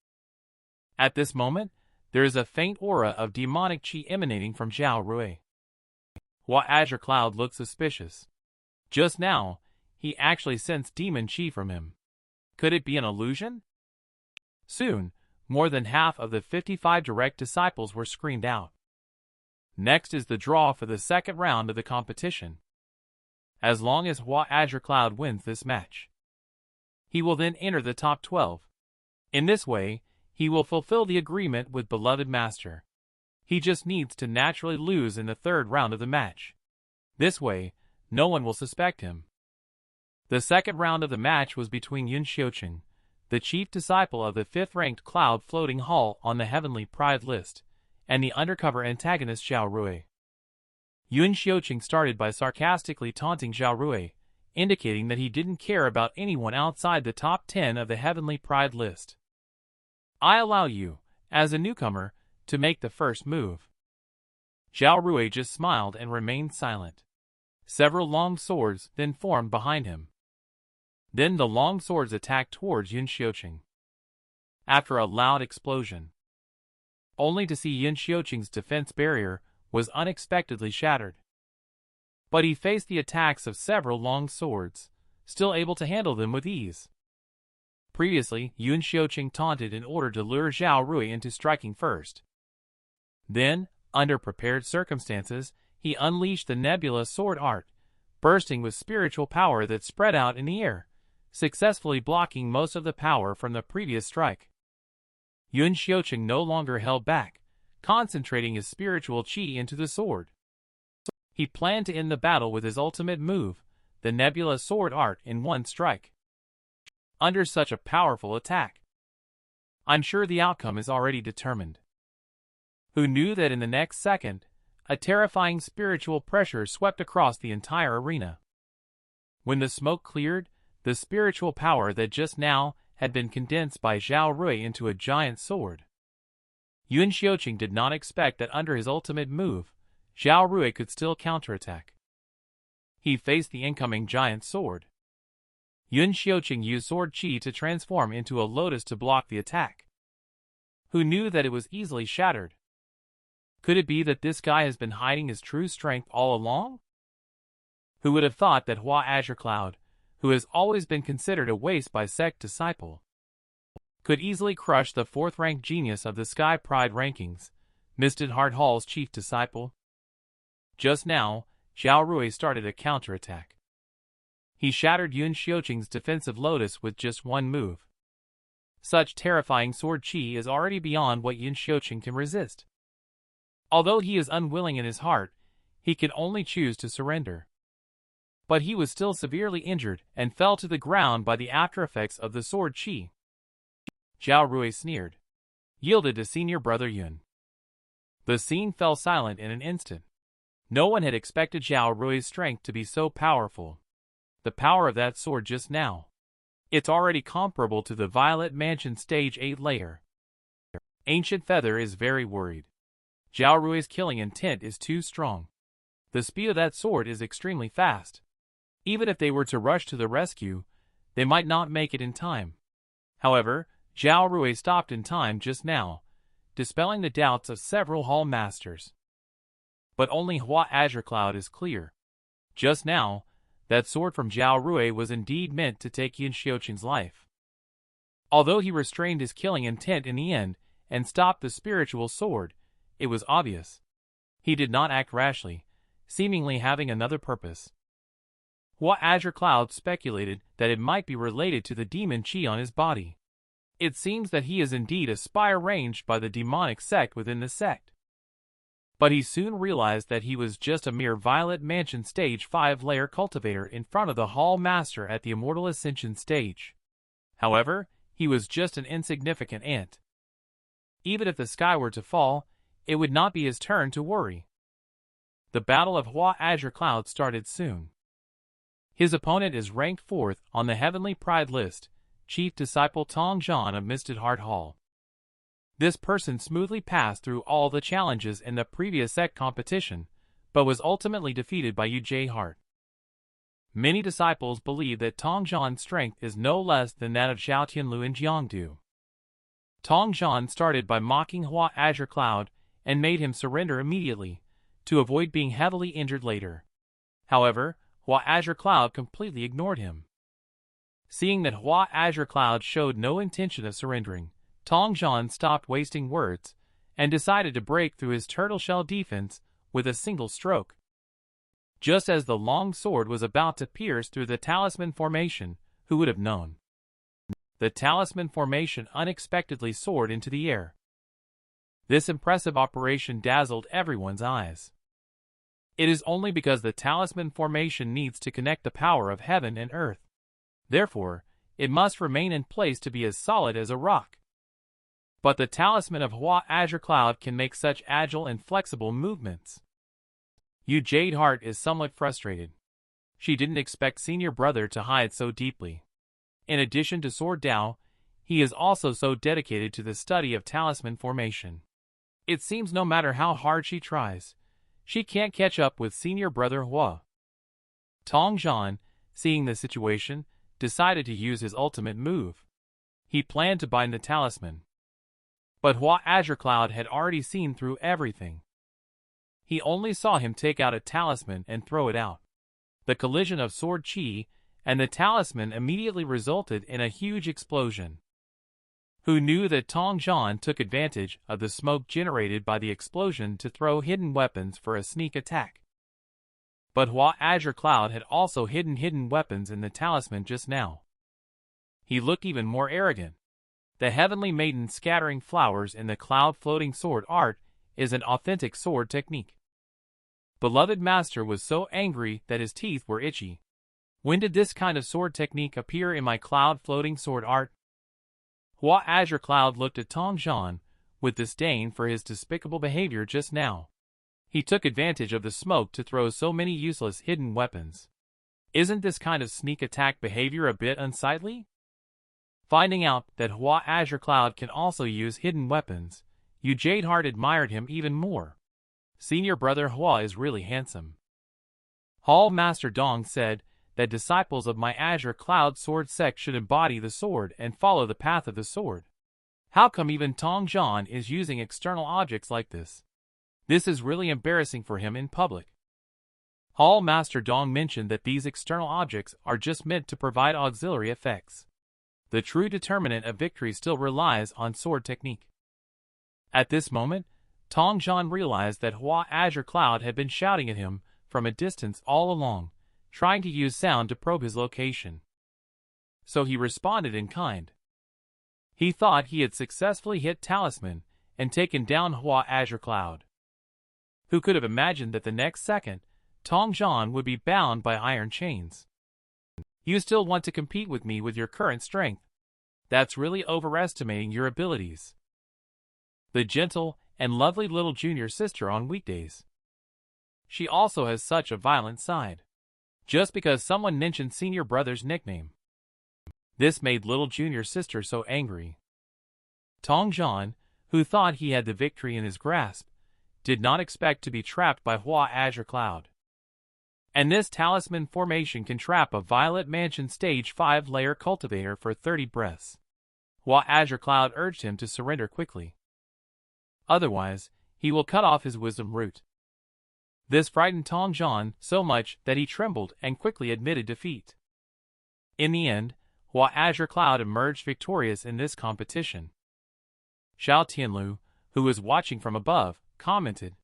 At this moment, there is a faint aura of demonic chi emanating from Zhao Rui. Hua Azure-Cloud looked suspicious. Just now, he actually sensed demon chi from him. Could it be an illusion? Soon, more than half of the 55 direct disciples were screened out. Next is the draw for the second round of the competition. As long as Hua Azure-Cloud wins this match, he will then enter the top 12. In this way, he will fulfill the agreement with Beloved Master. He just needs to naturally lose in the third round of the match. This way, no one will suspect him. The second round of the match was between Yun Xiuqing, the chief disciple of the 5th-ranked Cloud Floating Hall on the Heavenly Pride list, and the undercover antagonist Zhao Rui. Yun Xiuqing started by sarcastically taunting Zhao Rui, indicating that he didn't care about anyone outside the top 10 of the Heavenly Pride list. I allow you, as a newcomer, to make the first move. Zhao Rui just smiled and remained silent. Several long swords then formed behind him. Then the long swords attacked towards Yun Xiuqing. After a loud explosion, only to see Yun Xiuqing's defense barrier was unexpectedly shattered. But he faced the attacks of several long swords, still able to handle them with ease. Previously, Yun Xiuqing taunted in order to lure Zhao Rui into striking first. Then, under prepared circumstances, he unleashed the Nebula Sword Art, bursting with spiritual power that spread out in the air, successfully blocking most of the power from the previous strike. Yun Xiuqing no longer held back, concentrating his spiritual chi into the sword. He planned to end the battle with his ultimate move, the Nebula Sword Art, in one strike. Under such a powerful attack, I'm sure the outcome is already determined. Who knew that in the next second, a terrifying spiritual pressure swept across the entire arena. When the smoke cleared, the spiritual power that just now had been condensed by Zhao Rui into a giant sword. Yun Xiuqing did not expect that under his ultimate move, Zhao Rui could still counterattack. He faced the incoming giant sword. Yun Xiuqing used sword chi to transform into a lotus to block the attack. Who knew that it was easily shattered? Could it be that this guy has been hiding his true strength all along? Who would have thought that Hua Azure-Cloud, who has always been considered a waste by sect disciple, could easily crush the 4th-ranked genius of the Sky Pride rankings, Misted Heart Hall's chief disciple? Just now, Zhao Rui started a counterattack. He shattered Yun Xiuqing's defensive lotus with just one move. Such terrifying sword chi is already beyond what Yun Xiuqing can resist. Although he is unwilling in his heart, he can only choose to surrender. But he was still severely injured and fell to the ground by the aftereffects of the sword chi. Zhao Rui sneered, yielded to senior brother Yun. The scene fell silent in an instant. No one had expected Zhao Rui's strength to be so powerful. The power of that sword just now. It's already comparable to the Violet Mansion Stage 8 layer. Ancient Feather is very worried. Zhao Rui's killing intent is too strong. The speed of that sword is extremely fast. Even if they were to rush to the rescue, they might not make it in time. However, Zhao Rui stopped in time just now, dispelling the doubts of several hall masters. But only Hua Azure-Cloud is clear. Just now, that sword from Zhao Rui was indeed meant to take Yun Xiuqing's life. Although he restrained his killing intent in the end and stopped the spiritual sword, it was obvious. He did not act rashly, seemingly having another purpose. Hua Azure-Cloud speculated that it might be related to the demon chi on his body. It seems that he is indeed a spy arranged by the demonic sect within the sect. But he soon realized that he was just a mere Violet Mansion Stage 5 layer cultivator in front of the Hall Master at the Immortal Ascension stage. However, he was just an insignificant ant. Even if the sky were to fall, it would not be his turn to worry. The Battle of Hua Azure-Cloud started soon. His opponent is ranked 4th on the Heavenly Pride list, Chief Disciple Tong Zhan of Misted Heart Hall. This person smoothly passed through all the challenges in the previous sect competition, but was ultimately defeated by Yu Hart. Many disciples believe that Tong Zhan's strength is no less than that of Zhao Tianlu and Jiangdu. Tong Zhan started by mocking Hua Azure-Cloud and made him surrender immediately, to avoid being heavily injured later. However, Hua Azure-Cloud completely ignored him. Seeing that Hua Azure-Cloud showed no intention of surrendering, Tong Zhan stopped wasting words and decided to break through his turtle shell defense with a single stroke. Just as the long sword was about to pierce through the talisman formation, who would have known? The talisman formation unexpectedly soared into the air. This impressive operation dazzled everyone's eyes. It is only because the talisman formation needs to connect the power of heaven and earth. Therefore, it must remain in place to be as solid as a rock. But the talisman of Hua Azure-Cloud can make such agile and flexible movements. Yu Hart is somewhat frustrated. She didn't expect senior brother to hide so deeply. In addition to Sword Dao, he is also so dedicated to the study of talisman formation. It seems no matter how hard she tries, she can't catch up with senior brother Hua. Tong Zhan, seeing the situation, decided to use his ultimate move. He planned to bind the talisman. But Hua Azure-Cloud had already seen through everything. He only saw him take out a talisman and throw it out. The collision of sword chi and the talisman immediately resulted in a huge explosion. Who knew that Tong Zhan took advantage of the smoke generated by the explosion to throw hidden weapons for a sneak attack? But Hua Azure-Cloud had also hidden weapons in the talisman just now. He looked even more arrogant. The Heavenly Maiden scattering flowers in the cloud-floating sword art is an authentic sword technique. Beloved Master was so angry that his teeth were itchy. When did this kind of sword technique appear in my cloud-floating sword art? Hua Azure-Cloud looked at Tong Zhan with disdain for his despicable behavior just now. He took advantage of the smoke to throw so many useless hidden weapons. Isn't this kind of sneak attack behavior a bit unsightly? Finding out that Hua Azure-Cloud can also use hidden weapons, Yu Hart admired him even more. Senior brother Hua is really handsome. Hall Master Dong said that disciples of my Azure-Cloud Sword Sect should embody the sword and follow the path of the sword. How come even Tong Zhan is using external objects like this? This is really embarrassing for him in public. Hall Master Dong mentioned that these external objects are just meant to provide auxiliary effects. The true determinant of victory still relies on sword technique. At this moment, Tong Zhan realized that Hua Azure-Cloud had been shouting at him from a distance all along, trying to use sound to probe his location. So he responded in kind. He thought he had successfully hit Talisman and taken down Hua Azure-Cloud. Who could have imagined that the next second, Tong Zhan would be bound by iron chains? You still want to compete with me with your current strength? That's really overestimating your abilities. The gentle and lovely little junior sister on weekdays. She also has such a violent side. Just because someone mentioned senior brother's nickname. This made little junior sister so angry. Tong Zhan, who thought he had the victory in his grasp, did not expect to be trapped by Hua Azure-Cloud. And this talisman formation can trap a Violet Mansion Stage 5-layer cultivator for 30 breaths. Hua Azure-Cloud urged him to surrender quickly. Otherwise, he will cut off his wisdom root. This frightened Tong Zhan so much that he trembled and quickly admitted defeat. In the end, Hua Azure-Cloud emerged victorious in this competition. Xiao Tianlu, who was watching from above, commented.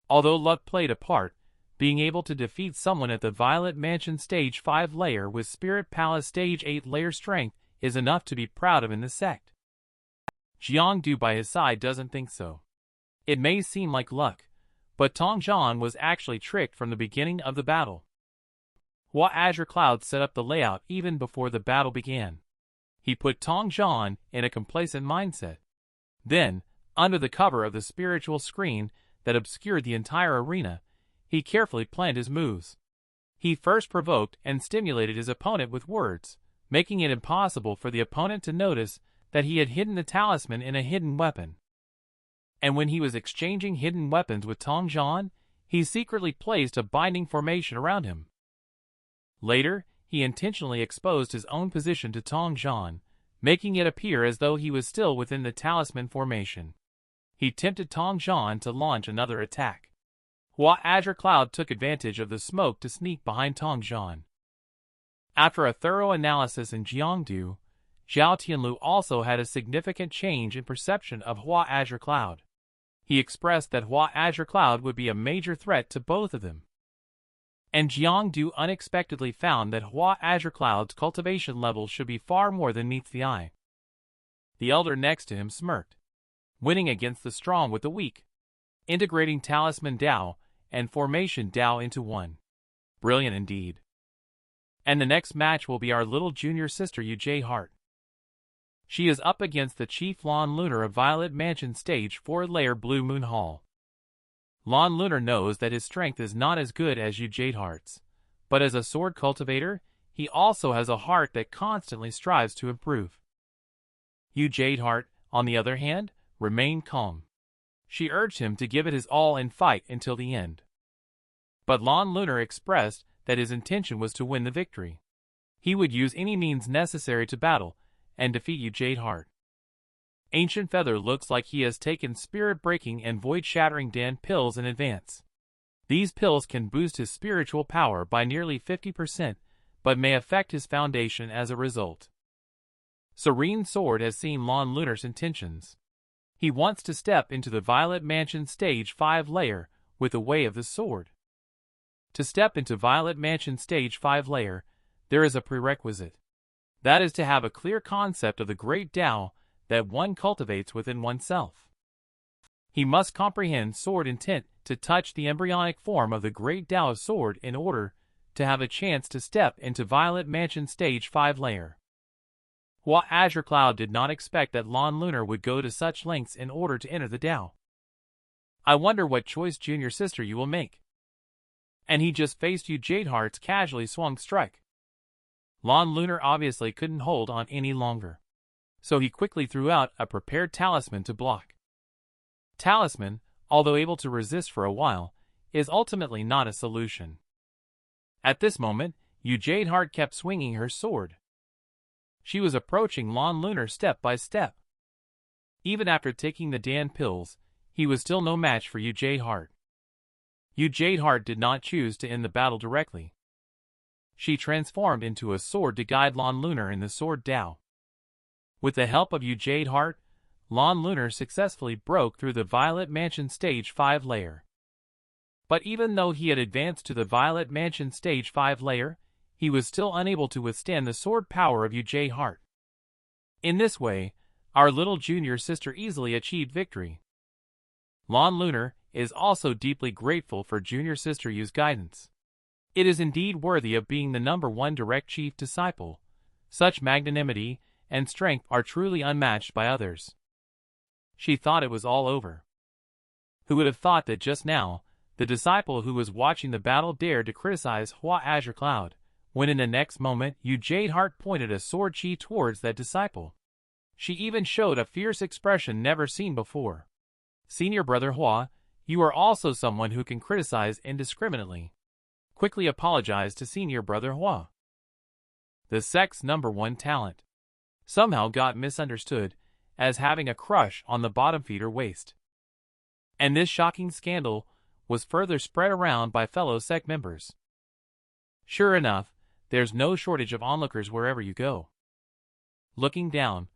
Although luck played a part, being able to defeat someone at the Violet Mansion Stage 5 layer with Spirit Palace Stage 8 layer strength is enough to be proud of in the sect. Jiangdu by his side doesn't think so. It may seem like luck, but Tong Zhan was actually tricked from the beginning of the battle. Hua Azure-Cloud set up the layout even before the battle began. He put Tong Zhan in a complacent mindset. Then, under the cover of the spiritual screen that obscured the entire arena, he carefully planned his moves. He first provoked and stimulated his opponent with words, making it impossible for the opponent to notice that he had hidden the talisman in a hidden weapon. And when he was exchanging hidden weapons with Tong Zhan, he secretly placed a binding formation around him. Later, he intentionally exposed his own position to Tong Zhan, making it appear as though he was still within the talisman formation. He tempted Tong Zhan to launch another attack. Hua Azure-Cloud took advantage of the smoke to sneak behind Tong Zhan. After a thorough analysis in Jiangdu, Xiao Tianlu also had a significant change in perception of Hua Azure-Cloud. He expressed that Hua Azure-Cloud would be a major threat to both of them. And Jiangdu unexpectedly found that Hua Azure-Cloud's cultivation level should be far more than meets the eye. The elder next to him smirked. Winning against the strong with the weak. Integrating Talisman Dao and Formation Dao into one. Brilliant indeed. And the next match will be our little junior sister Yu Hart. She is up against the Chief Lon Lunar of Violet Mansion Stage 4 Layer Blue Moon Hall. Lon Lunar knows that his strength is not as good as Yu Hart's, but as a sword cultivator, he also has a heart that constantly strives to improve. Yu Hart, on the other hand, remained calm. She urged him to give it his all and fight until the end. But Lon Lunar expressed that his intention was to win the victory. He would use any means necessary to battle and defeat Yu Hart. Ancient Feather looks like he has taken spirit-breaking and void-shattering Dan pills in advance. These pills can boost his spiritual power by nearly 50%, but may affect his foundation as a result. Serene Sword has seen Lon Lunar's intentions. He wants to step into the Violet Mansion Stage 5 layer with the Way of the Sword. To step into Violet Mansion Stage 5 layer, there is a prerequisite. That is to have a clear concept of the Great Tao that one cultivates within oneself. He must comprehend sword intent to touch the embryonic form of the Great Tao of Sword in order to have a chance to step into Violet Mansion Stage 5 layer. Hua Azure-Cloud did not expect that Lon Lunar would go to such lengths in order to enter the Tao. I wonder what choice junior sister you will make. And he just faced Yu Hart's casually swung strike. Lon Lunar obviously couldn't hold on any longer. So he quickly threw out a prepared talisman to block. Talisman, although able to resist for a while, is ultimately not a solution. At this moment, Yu Jadeheart kept swinging her sword. She was approaching Lon Lunar step by step. Even after taking the Dan pills, he was still no match for Yu Jadeheart. Yu Jadeheart did not choose to end the battle directly. She transformed into a sword to guide Lon Lunar in the sword Dao. With the help of Yu Jadeheart, Lon Lunar successfully broke through the Violet Mansion Stage 5 layer. But even though he had advanced to the Violet Mansion Stage 5 layer, he was still unable to withstand the sword power of Yu Jadeheart. In this way, our little junior sister easily achieved victory. Lon Lunar is also deeply grateful for junior sister Yu's guidance. It is indeed worthy of being the #1 direct chief disciple. Such magnanimity and strength are truly unmatched by others. She thought it was all over. Who would have thought that just now, the disciple who was watching the battle dared to criticize Hua Azure-Cloud, when in the next moment Yu Jadeheart pointed a sword chi towards that disciple. She even showed a fierce expression never seen before. Senior brother Hua, you are also someone who can criticize indiscriminately. Quickly apologize to senior brother Hua. The sect's #1 talent somehow got misunderstood as having a crush on the bottom feeder waist. And this shocking scandal was further spread around by fellow sect members. Sure enough, there's no shortage of onlookers wherever you go. Looking down,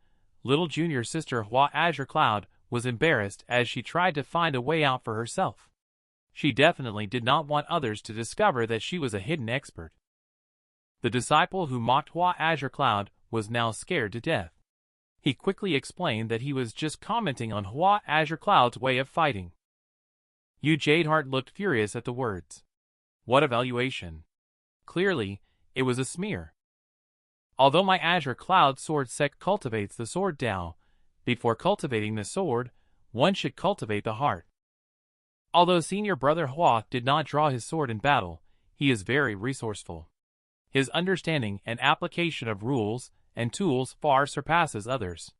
little junior sister Hua Azure-Cloud was embarrassed as she tried to find a way out for herself. She definitely did not want others to discover that she was a hidden expert. The disciple who mocked Hua Azure-Cloud was now scared to death. He quickly explained that he was just commenting on Hua Azure-Cloud's way of fighting. Yu Jadeheart looked furious at the words. What evaluation? Clearly, it was a smear. Although my Azure-Cloud Sword Sect cultivates the sword Dao, before cultivating the sword, one should cultivate the heart. Although senior brother Hua did not draw his sword in battle, he is very resourceful. His understanding and application of rules and tools far surpasses others.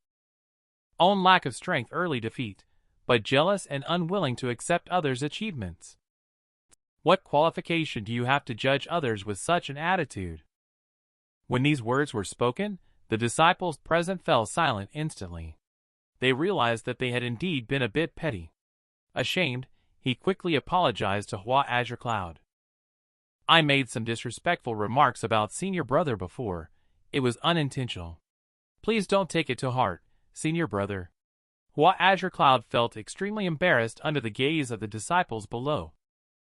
Own lack of strength early defeat, but jealous and unwilling to accept others' achievements. What qualification do you have to judge others with such an attitude? When these words were spoken, the disciples present fell silent instantly. They realized that they had indeed been a bit petty. Ashamed, he quickly apologized to Hua Azure-Cloud. I made some disrespectful remarks about senior brother before. It was unintentional. Please don't take it to heart, senior brother. Hua Azure-Cloud felt extremely embarrassed under the gaze of the disciples below.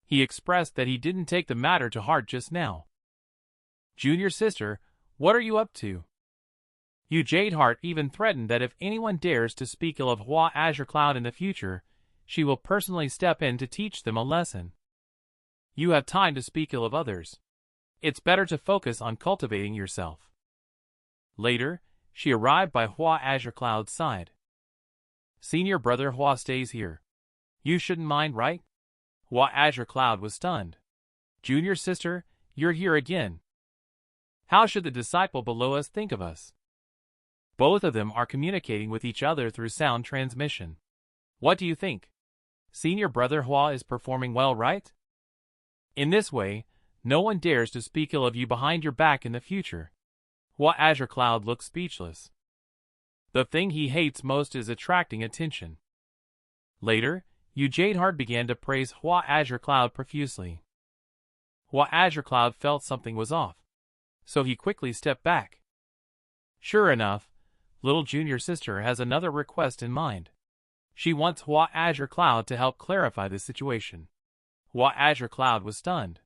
He expressed that he didn't take the matter to heart just now. Junior sister, what are you up to? Yu Jadeheart even threatened that if anyone dares to speak ill of Hua Azure-Cloud in the future, she will personally step in to teach them a lesson. You have time to speak ill of others. It's better to focus on cultivating yourself. Later, she arrived by Hua Azure-Cloud's side. Senior brother Hua stays here. You shouldn't mind, right? Hua Azure-Cloud was stunned. Junior sister, you're here again. How should the disciple below us think of us? Both of them are communicating with each other through sound transmission. What do you think? Senior brother Hua is performing well, right? In this way, no one dares to speak ill of you behind your back in the future. Hua Azure-Cloud looks speechless. The thing he hates most is attracting attention. Later, Yu Jadeheart began to praise Hua Azure-Cloud profusely. Hua Azure-Cloud felt something was off, so he quickly stepped back. Sure enough, little junior sister has another request in mind. She wants Hua Azure-Cloud to help clarify the situation. Hua Azure-Cloud was stunned.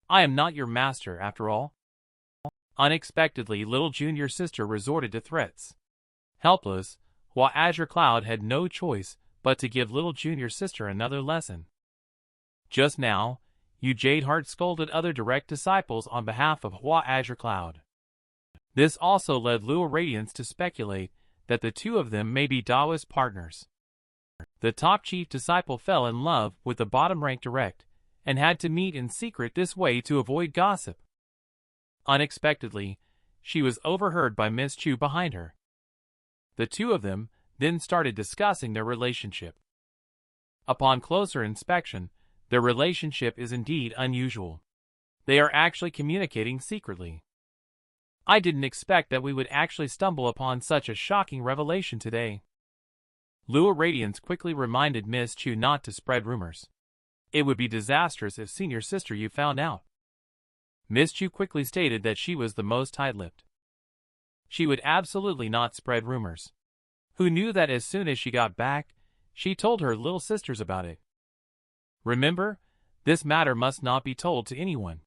I am not your master, after all. Unexpectedly, little junior sister resorted to threats. Helpless, Hua Azure-Cloud had no choice but to give little junior sister another lesson. Just now, Yu Jadeheart scolded other direct disciples on behalf of Hua Azure-Cloud. This also led Lua Radiance to speculate that the two of them may be Taoist partners. The top chief disciple fell in love with the bottom-ranked direct, and had to meet in secret this way to avoid gossip. Unexpectedly, she was overheard by Miss Chu behind her. The two of them then started discussing their relationship. Upon closer inspection, their relationship is indeed unusual. They are actually communicating secretly. I didn't expect that we would actually stumble upon such a shocking revelation today. Lua Radiance quickly reminded Miss Chu not to spread rumors. It would be disastrous if Senior Sister Yu found out. Miss Chu quickly stated that she was the most tight-lipped. She would absolutely not spread rumors. Who knew that as soon as she got back, she told her little sisters about it. Remember, this matter must not be told to anyone.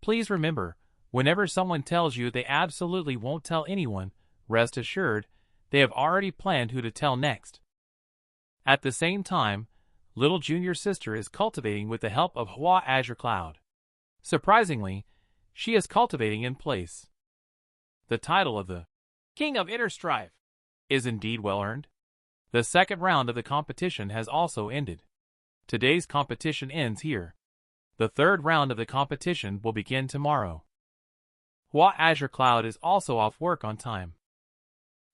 Please remember, whenever someone tells you they absolutely won't tell anyone, rest assured, they have already planned who to tell next. At the same time, little junior sister is cultivating with the help of Hua Azure-Cloud. Surprisingly, she is cultivating in place. The title of the King of Inner Strife is indeed well earned. The second round of the competition has also ended. Today's competition ends here. The third round of the competition will begin tomorrow. Hua Azure-Cloud is also off work on time.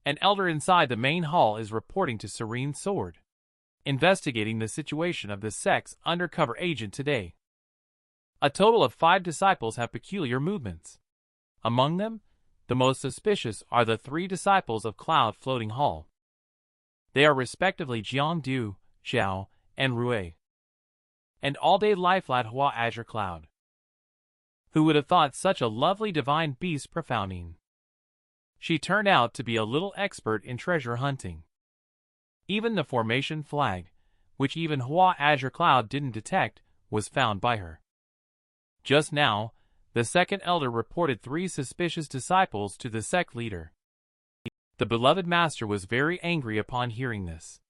An elder inside the main hall is reporting to Serene Sword, investigating the situation of the sect's undercover agent today. A total of 5 disciples have peculiar movements. Among them, the most suspicious are the 3 disciples of Cloud Floating Hall. They are respectively Jiangdu, Zhao, and Rui. And all-day lifelat Hua Azure-Cloud. Who would have thought such a lovely divine beast profounding? She turned out to be a little expert in treasure hunting. Even the formation flag, which even Hua Azure-Cloud didn't detect, was found by her. Just now, the second elder reported 3 suspicious disciples to the sect leader. The beloved master was very angry upon hearing this.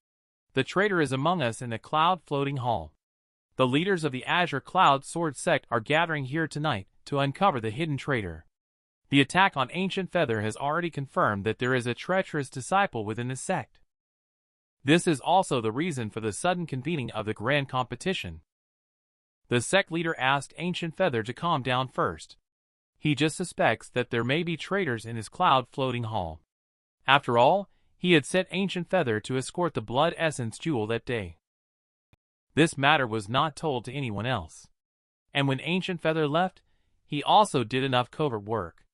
The traitor is among us in the Cloud Floating Hall. The leaders of the Azure-Cloud Sword Sect are gathering here tonight to uncover the hidden traitor. The attack on Ancient Feather has already confirmed that there is a treacherous disciple within the sect. This is also the reason for the sudden convening of the grand competition. The sect leader asked Ancient Feather to calm down first. He just suspects that there may be traitors in his Cloud Floating Hall. After all, he had sent Ancient Feather to escort the Blood Essence Jewel that day. This matter was not told to anyone else. And when Ancient Feather left, he also did enough covert work.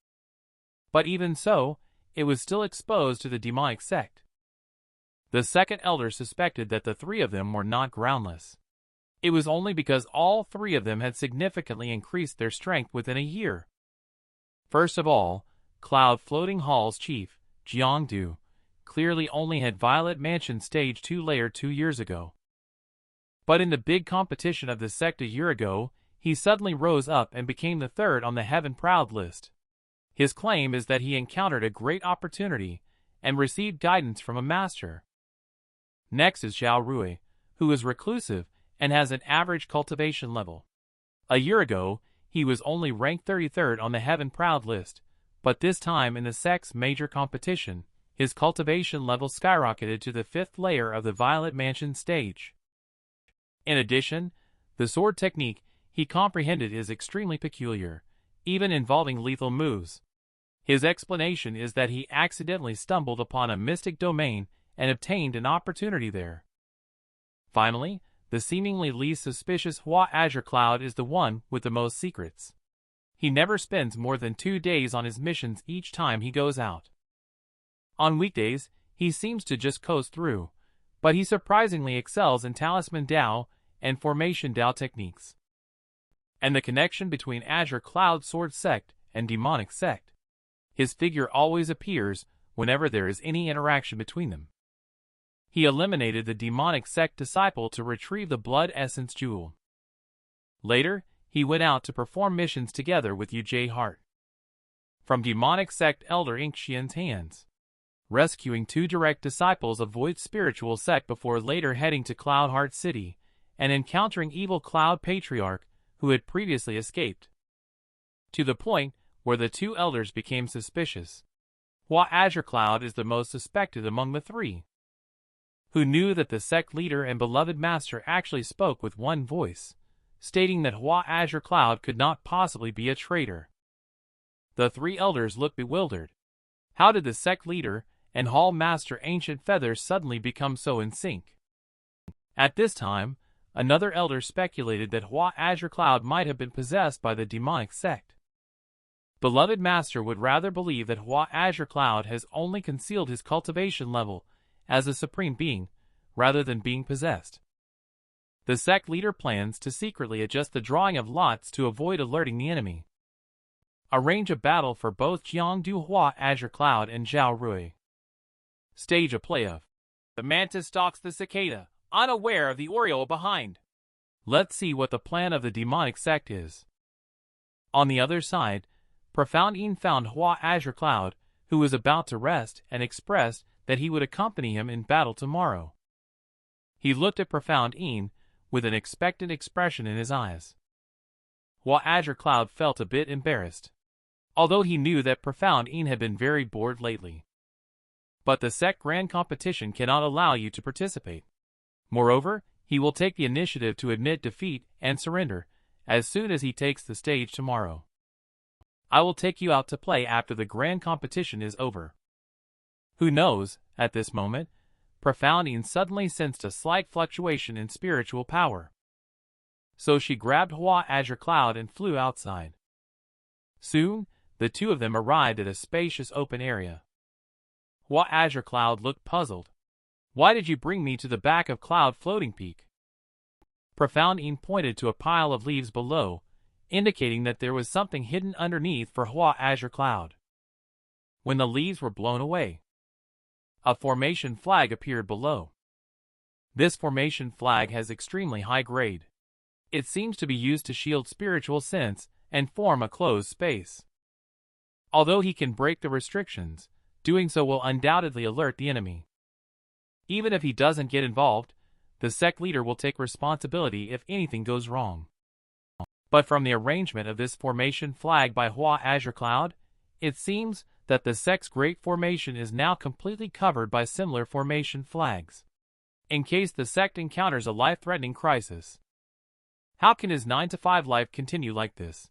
But even so, it was still exposed to the demonic sect. The second elder suspected that the 3 of them were not groundless. It was only because all 3 of them had significantly increased their strength within a year. First of all, Cloud Floating Hall's chief, Jiangdu, clearly only had Violet Mansion Stage 2 layer 2 years ago. But in the big competition of the sect a year ago, he suddenly rose up and became the 3rd on the Heaven Proud list. His claim is that he encountered a great opportunity and received guidance from a master. Next is Zhao Rui, who is reclusive and has an average cultivation level. A year ago, he was only ranked 33rd on the Heaven Proud list, but this time in the sect's major competition, his cultivation level skyrocketed to the 5th layer of the Violet Mansion stage. In addition, the sword technique he comprehended is extremely peculiar, even involving lethal moves. His explanation is that he accidentally stumbled upon a mystic domain and obtained an opportunity there. Finally, the seemingly least suspicious Hua Azure-Cloud is the one with the most secrets. He never spends more than 2 days on his missions each time he goes out. On weekdays, he seems to just coast through, but he surprisingly excels in Talisman Dao and Formation Dao techniques. And the connection between Azure-Cloud Sword Sect and Demonic Sect. His figure always appears whenever there is any interaction between them. He eliminated the Demonic Sect disciple to retrieve the Blood Essence Jewel. Later, he went out to perform missions together with Yu Hart from Demonic Sect Elder Xian's hands, rescuing 2 direct disciples of Void Spiritual Sect before later heading to Cloud Heart City and encountering evil Cloud Patriarch who had previously escaped. To the point where the 2 elders became suspicious. Hua Azure-Cloud is the most suspected among the 3. Who knew that the sect leader and beloved master actually spoke with one voice, stating that Hua Azure-Cloud could not possibly be a traitor. The 3 elders looked bewildered. How did the sect leader and hall master Ancient Feather suddenly become so in sync? At this time, Another elder speculated that Hua Azure-Cloud might have been possessed by the demonic sect. Beloved Master would rather believe that Hua Azure-Cloud has only concealed his cultivation level as a supreme being, rather than being possessed. The sect leader plans to secretly adjust the drawing of lots to avoid alerting the enemy. Arrange a battle for both Qiangdu Hua Azure-Cloud and Zhao Rui. Stage a play of the mantis stalks the cicada, unaware of the oriole behind. Let's see what the plan of the demonic sect is. On the other side, Profound Yin found Hua Azure-Cloud, who was about to rest, and expressed that he would accompany him in battle tomorrow. He looked at Profound Yin with an expectant expression in his eyes. Hua Azure-Cloud felt a bit embarrassed, although he knew that Profound Yin had been very bored lately. But the sect grand competition cannot allow you to participate. Moreover, he will take the initiative to admit defeat and surrender as soon as he takes the stage tomorrow. I will take you out to play after the grand competition is over. Who knows, at this moment, Profound Yin suddenly sensed a slight fluctuation in spiritual power. So she grabbed Hua Azure-Cloud and flew outside. Soon, the two of them arrived at a spacious open area. Hua Azure-Cloud looked puzzled. Why did you bring me to the back of Cloud Floating Peak? Profound Yin pointed to a pile of leaves below, indicating that there was something hidden underneath for Hua Azure-Cloud. When the leaves were blown away, a formation flag appeared below. This formation flag has extremely high grade. It seems to be used to shield spiritual sense and form a closed space. Although he can break the restrictions, doing so will undoubtedly alert the enemy. Even if he doesn't get involved, the sect leader will take responsibility if anything goes wrong. But from the arrangement of this formation flag by Hua Azure-Cloud, it seems that the sect's great formation is now completely covered by similar formation flags, in case the sect encounters a life-threatening crisis. How can his 9-to-5 life continue like this?